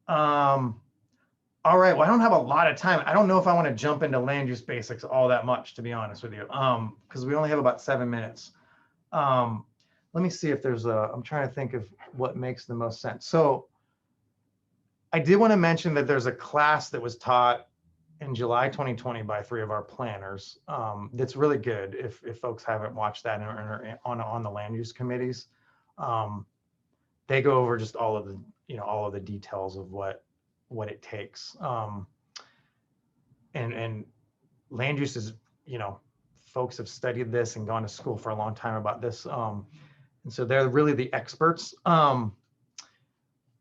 All right, well, I don't have a lot of time. I don't know if I want to jump into land use basics all that much, to be honest with you, because we only have about 7 minutes. Let me see if there's I'm trying to think of what makes the most sense. So I did want to mention that there's a class that was taught in July 2020 by 3 of our planners. That's really good if folks haven't watched that on the land use committees. They go over just all of the details of what it takes. And land use is, folks have studied this and gone to school for a long time about this. And so they're really the experts.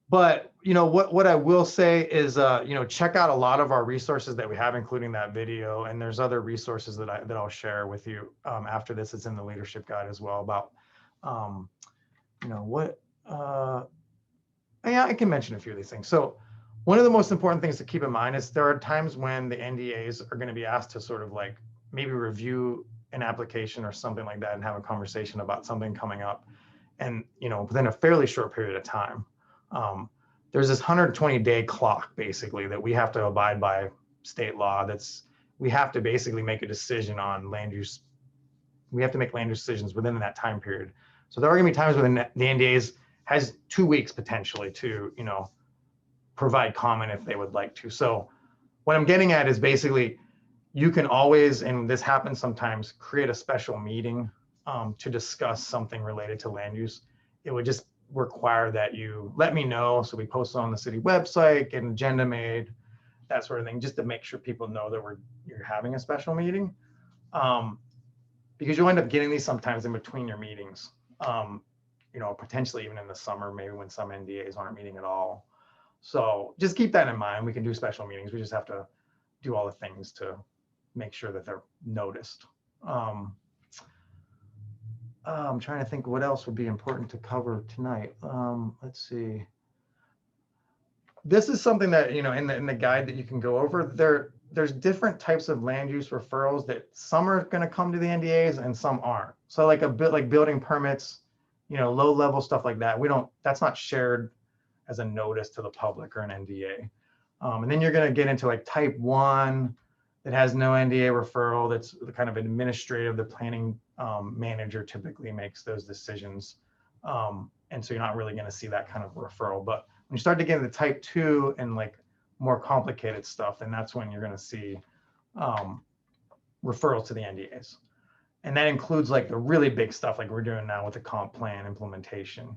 But what I will say is, check out a lot of our resources that we have, including that video. And there's other resources that I'll share with you after this. It's in the leadership guide as well about, I can mention a few of these things. So one of the most important things to keep in mind is there are times when the NDAs are going to be asked to sort of like maybe review an application or something like that and have a conversation about something coming up. And, within a fairly short period of time, there's this 120-day clock basically that we have to abide by state law. We have to basically make a decision on land use. We have to make land use decisions within that time period. So there are going to be times when the NDAs has 2 weeks potentially to, provide comment if they would like to. So what I'm getting at is basically you can always, and this happens sometimes, create a special meeting to discuss something related to land use. It would just require that you let me know. So we post it on the city website, get an agenda made, that sort of thing, just to make sure people know that you're having a special meeting. Because you'll end up getting these sometimes in between your meetings, potentially even in the summer, maybe when some NDAs aren't meeting at all. So just keep that in mind. We can do special meetings. We just have to do all the things to make sure that they're noticed. I'm trying to think what else would be important to cover tonight. Let's see. This is something that, in the guide that you can go over. There's different types of land use referrals that some are going to come to the NDAs and some aren't. So like a bit like building permits, low level stuff like that. That's not shared as a notice to the public or an NDA. And then you're going to get into like type 1 that has no NDA referral. That's the kind of administrative, the planning manager typically makes those decisions. And so you're not really going to see that kind of referral. But when you start to get into type 2 and like more complicated stuff, then that's when you're going to see referrals to the NDAs. And that includes like the really big stuff like we're doing now with the comp plan implementation.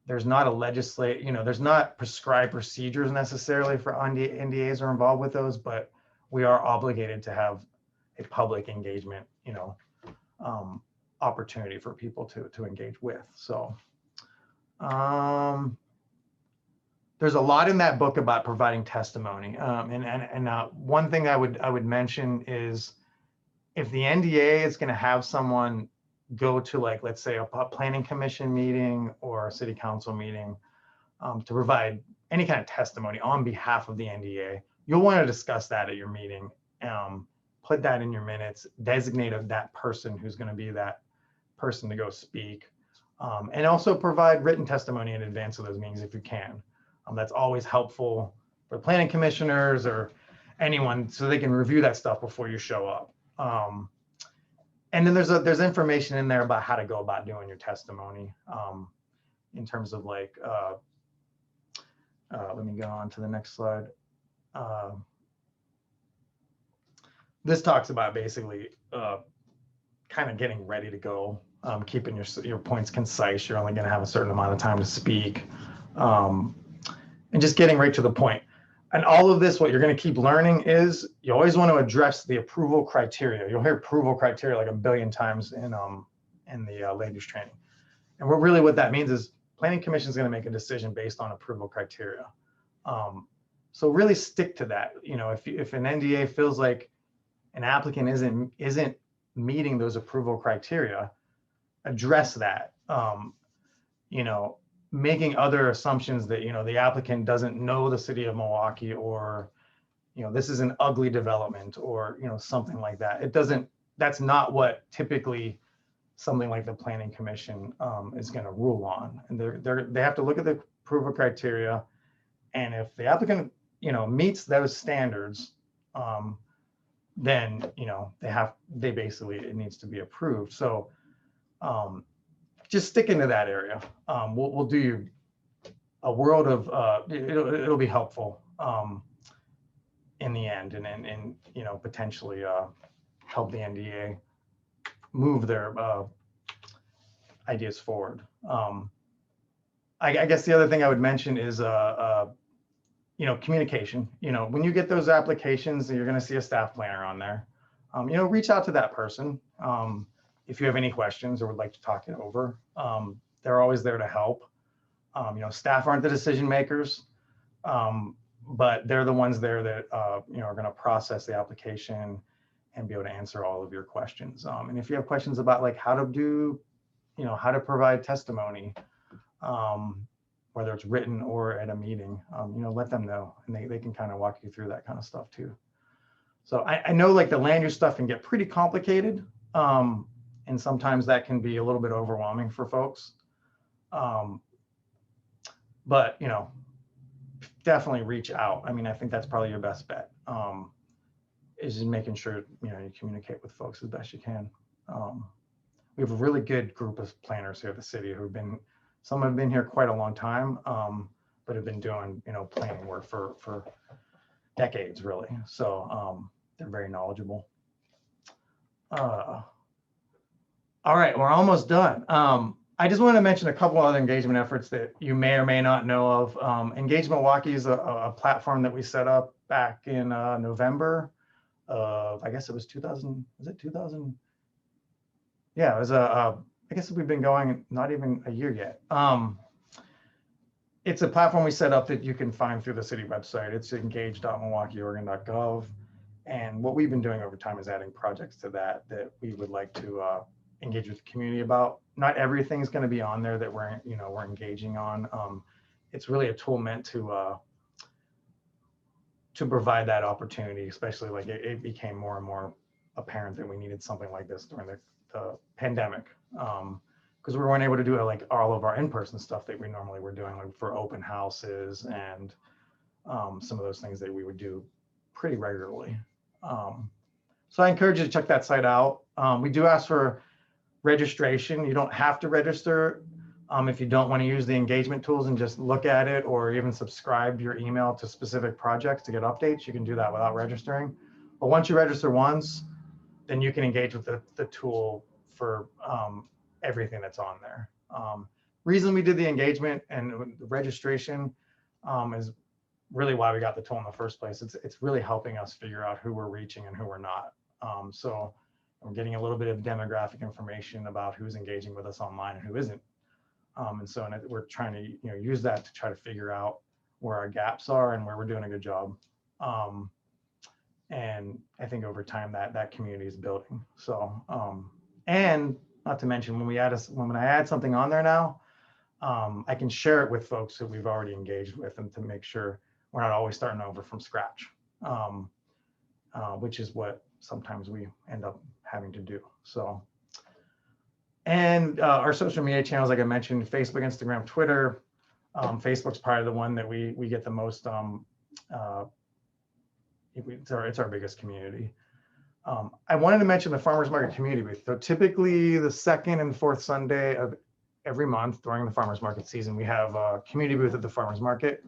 There's not there's not prescribed procedures necessarily for NDAs are involved with those, but we are obligated to have a public engagement, opportunity for people to engage with. So there's a lot in that book about providing testimony. And one thing I would mention is if the NDA is going to have someone go to, like, let's say a planning commission meeting or a city council meeting to provide any kind of testimony on behalf of the NDA, you'll want to discuss that at your meeting. Put that in your minutes, designate that person who's going to be that person to go speak, and also provide written testimony in advance of those meetings if you can. That's always helpful for planning commissioners or anyone so they can review that stuff before you show up. And then there's information in there about how to go about doing your testimony in terms of like, let me go on to the next slide. this talks about basically kind of getting ready to go, keeping your points concise. You're only going to have a certain amount of time to speak, and just getting right to the point. And all of this, what you're going to keep learning is you always want to address the approval criteria. You'll hear approval criteria like a billion times in the land use training. And what that means is planning commission is going to make a decision based on approval criteria. So really stick to that. You know, if an NDA feels like an applicant isn't meeting those approval criteria, address that. You know, making other assumptions that, you know, the applicant doesn't know the city of Milwaukie, or, you know, this is an ugly development, or, you know, something like that. That's not what typically something like the planning commission is going to rule on. And they have to look at the approval criteria. And if the applicant, you know, meets those standards, then, you know, it needs to be approved. So just stick into that area. We'll do you a world of, it'll be helpful in the end, and you know, potentially help the NDA move their ideas forward. I guess the other thing I would mention is, you know, communication. You know, when you get those applications, you're going to see a staff planner on there. You know, reach out to that person if you have any questions or would like to talk it over. They're always there to help. You know, staff aren't the decision makers, but they're the ones there that you know, are going to process the application and be able to answer all of your questions. And if you have questions about like how to provide testimony, whether it's written or at a meeting, you know, let them know, and they can kind of walk you through that kind of stuff too. So I know like the land use stuff can get pretty complicated, and sometimes that can be a little bit overwhelming for folks. But, you know, definitely reach out. I mean, I think that's probably your best bet, is just making sure, you know, you communicate with folks as best you can. We have a really good group of planners here at the city some have been here quite a long time, but have been doing, you know, planning work for decades, really. So they're very knowledgeable. All right, we're almost done. I just want to mention a couple other engagement efforts that you may or may not know of. Engage Milwaukie is a platform that we set up back in November of, I guess it was 2000, was it 2000? Yeah, it was I guess we've been going not even a year yet. It's a platform we set up that you can find through the city website. It's engage.milwaukieoregon.gov. And what we've been doing over time is adding projects to that we would like to engage with the community about. Not everything's going to be on there that we're engaging on. It's really a tool meant to provide that opportunity, especially like it became more and more apparent that we needed something like this during the pandemic, because we weren't able to do it like all of our in-person stuff that we normally were doing, like for open houses and some of those things that we would do pretty regularly. So I encourage you to check that site out. We do ask for registration. You don't have to register if you don't want to use the engagement tools and just look at it, or even subscribe your email to specific projects to get updates. You can do that without registering. But once you register once, then you can engage with the tool for everything that's on there. Reason we did the engagement and the registration is really why we got the tool in the first place. It's really helping us figure out who we're reaching and who we're not. So we're getting a little bit of demographic information about who's engaging with us online and who isn't. And so we're trying to use that to try to figure out where our gaps are and where we're doing a good job. And I think over time that community is building. So and not to mention when I add something on there now, I can share it with folks that we've already engaged with, and to make sure we're not always starting over from scratch, which is what sometimes we end up having to do. So, and our social media channels, like I mentioned, Facebook, Instagram, Twitter. Facebook's probably the one that we get the most. It's our biggest community. I wanted to mention the farmers market community booth. So typically the second and fourth Sunday of every month during the farmers market season, we have a community booth at the farmers market.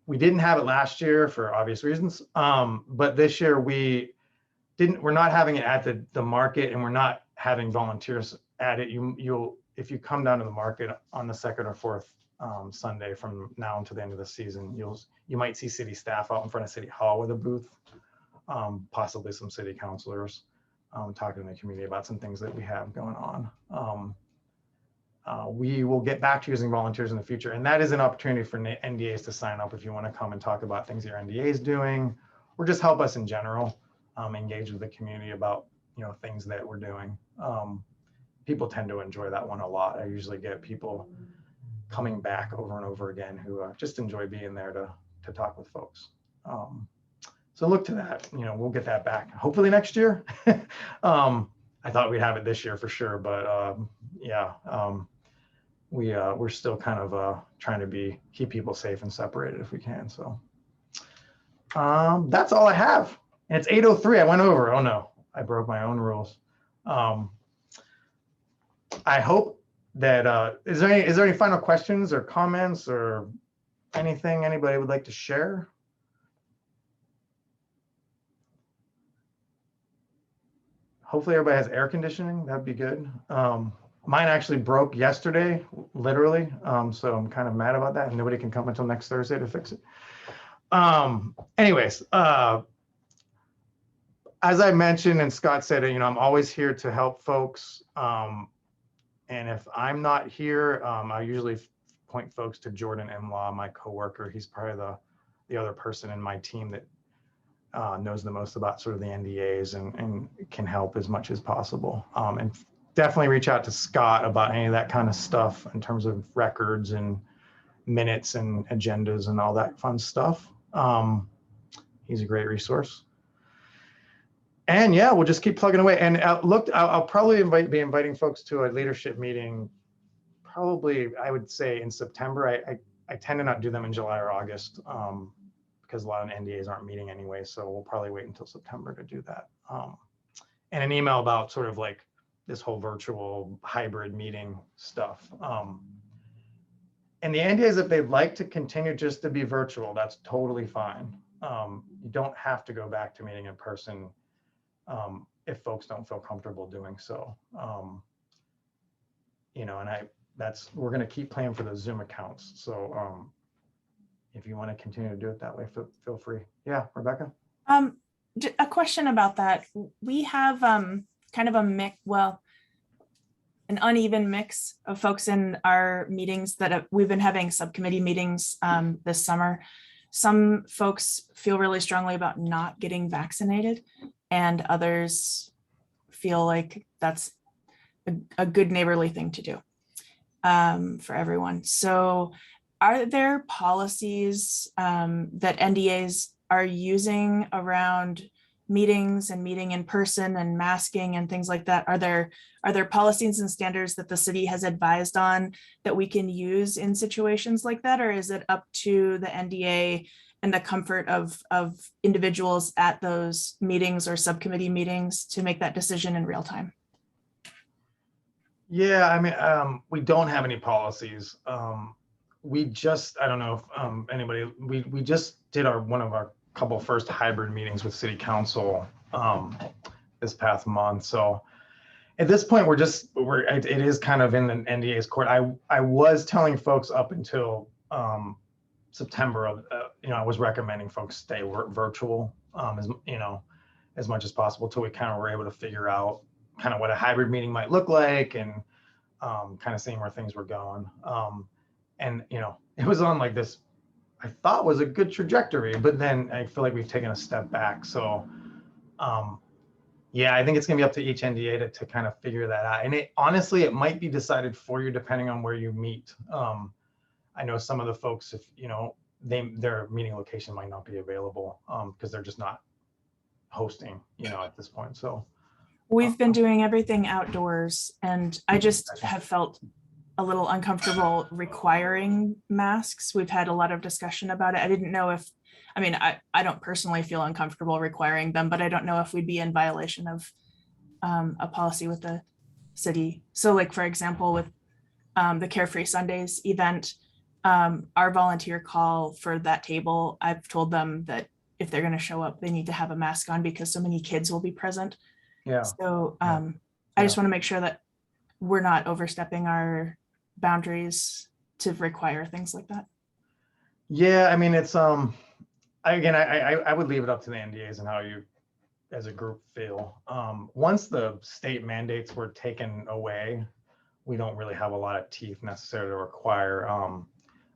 We didn't have it last year for obvious reasons, but this year we're not having it at the market, and we're not having volunteers at it. If you come down to the market on the second or fourth Sunday from now until the end of the season, you might see city staff out in front of City Hall with a booth, possibly some city councilors talking to the community about some things that we have going on. We will get back to using volunteers in the future, and that is an opportunity for NDAs to sign up if you want to come and talk about things your NDA is doing, or just help us in general, engage with the community about things that we're doing. People tend to enjoy that one a lot. I usually get people coming back over and over again who just enjoy being there to talk with folks. So look to that. We'll get that back hopefully next year. I thought we'd have it this year for sure, but yeah, we're still kind of trying to keep people safe and separated if we can. So that's all I have. And it's 8:03. I went over. Oh no, I broke my own rules. I hope that is there any final questions or comments or anything anybody would like to share? Hopefully everybody has air conditioning. That'd be good. Mine actually broke yesterday, literally. So I'm kind of mad about that, and nobody can come until next Thursday to fix it. Anyways, as I mentioned and Scott said, I'm always here to help folks. And if I'm not here, I usually point folks to Jordan Imlaw, my coworker. He's probably the other person in my team that knows the most about sort of the NDAs and can help as much as possible. And definitely reach out to Scott about any of that kind of stuff in terms of records and minutes and agendas and all that fun stuff. He's a great resource. And yeah, we'll just keep plugging away. And I'll probably be inviting folks to a leadership meeting, probably, I would say in September. I tend to not do them in July or August because a lot of NDAs aren't meeting anyway. So we'll probably wait until September to do that. And an email about sort of like this whole virtual hybrid meeting stuff. And the NDAs, if they'd like to continue just to be virtual, that's totally fine. You don't have to go back to meeting in person if folks don't feel comfortable doing so. And we're going to keep playing for the Zoom accounts. So if you want to continue to do it that way, feel free. Yeah, Rebecca? A question about that. We have kind of an uneven mix of folks in our meetings that we've been having subcommittee meetings this summer. Some folks feel really strongly about not getting vaccinated, and others feel like that's a good neighborly thing to do for everyone. So are there policies that NDAs are using around meetings and meeting in person and masking and things like that? Are there policies and standards that the city has advised on that we can use in situations like that? Or is it up to the NDA and the comfort of individuals at those meetings or subcommittee meetings to make that decision in real time? Yeah, I mean, we don't have any policies. We just, I don't know if anybody, we just did one of our couple first hybrid meetings with City Council this past month. So at this point, it is kind of in the NDA's court. I was telling folks up until September I was recommending folks stay virtual as much as possible till we kind of were able to figure out kind of what a hybrid meeting might look like and kind of seeing where things were going. And it was on like this, I thought was a good trajectory, but then I feel like we've taken a step back. So yeah, I think it's gonna be up to each NDA to kind of figure that out. And honestly, it might be decided for you depending on where you meet. I know some of the folks, if their meeting location might not be available because they're just not hosting, at this point. So we've been doing everything outdoors, and I just have felt a little uncomfortable requiring masks. We've had a lot of discussion about it. I didn't know if, I don't personally feel uncomfortable requiring them, but I don't know if we'd be in violation of a policy with the city. So like, for example, with the Carefree Sundays event, our volunteer call for that table, I've told them that if they're going to show up, they need to have a mask on because so many kids will be present. Yeah. So Yeah. I just want to make sure that we're not overstepping our boundaries to require things like that. Yeah, I mean, it's I would leave it up to the NDAs and how you as a group feel. Once the state mandates were taken away, we don't really have a lot of teeth necessarily to require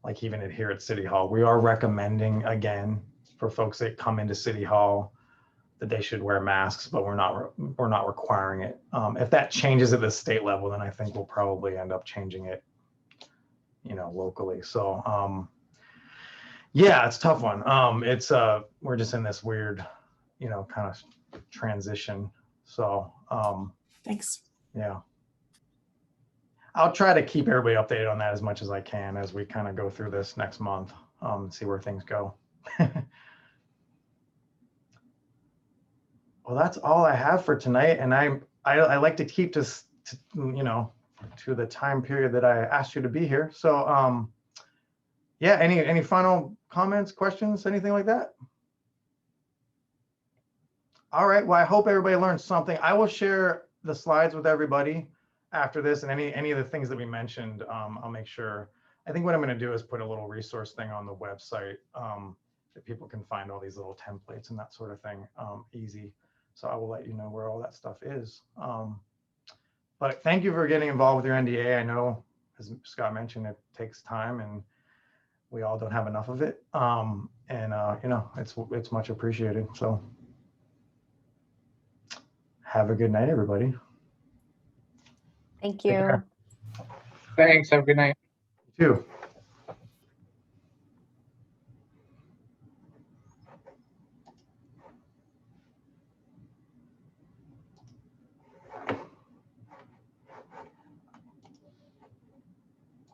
like even adhere at City Hall. We are recommending again for folks that come into City Hall that they should wear masks, but we're not requiring it. If that changes at the state level, then I think we'll probably end up changing it, you know, locally. So yeah, it's a tough one. It's we're just in this weird, you know, kind of transition. So Thanks. yeah, I'll try to keep everybody updated on that as much as I can as we kind of go through this next month, see where things go. Well, that's all I have for tonight, and I like to keep this to, you know, to the time period that I asked you to be here. So yeah, any final comments, questions, anything like that? All right, well, I hope everybody learned something. I will share the slides with everybody after this, and any of the things that we mentioned, I'll make sure. I think what I'm going to do is put a little resource thing on the website that people can find all these little templates and that sort of thing easy. So I will let you know where all that stuff is. But thank you for getting involved with your NDA. I know, as Scott mentioned, it takes time and we all don't have enough of it. You know, it's much appreciated. So have a good night, everybody. Thank Take you. care. Thanks. Have a good night. You too.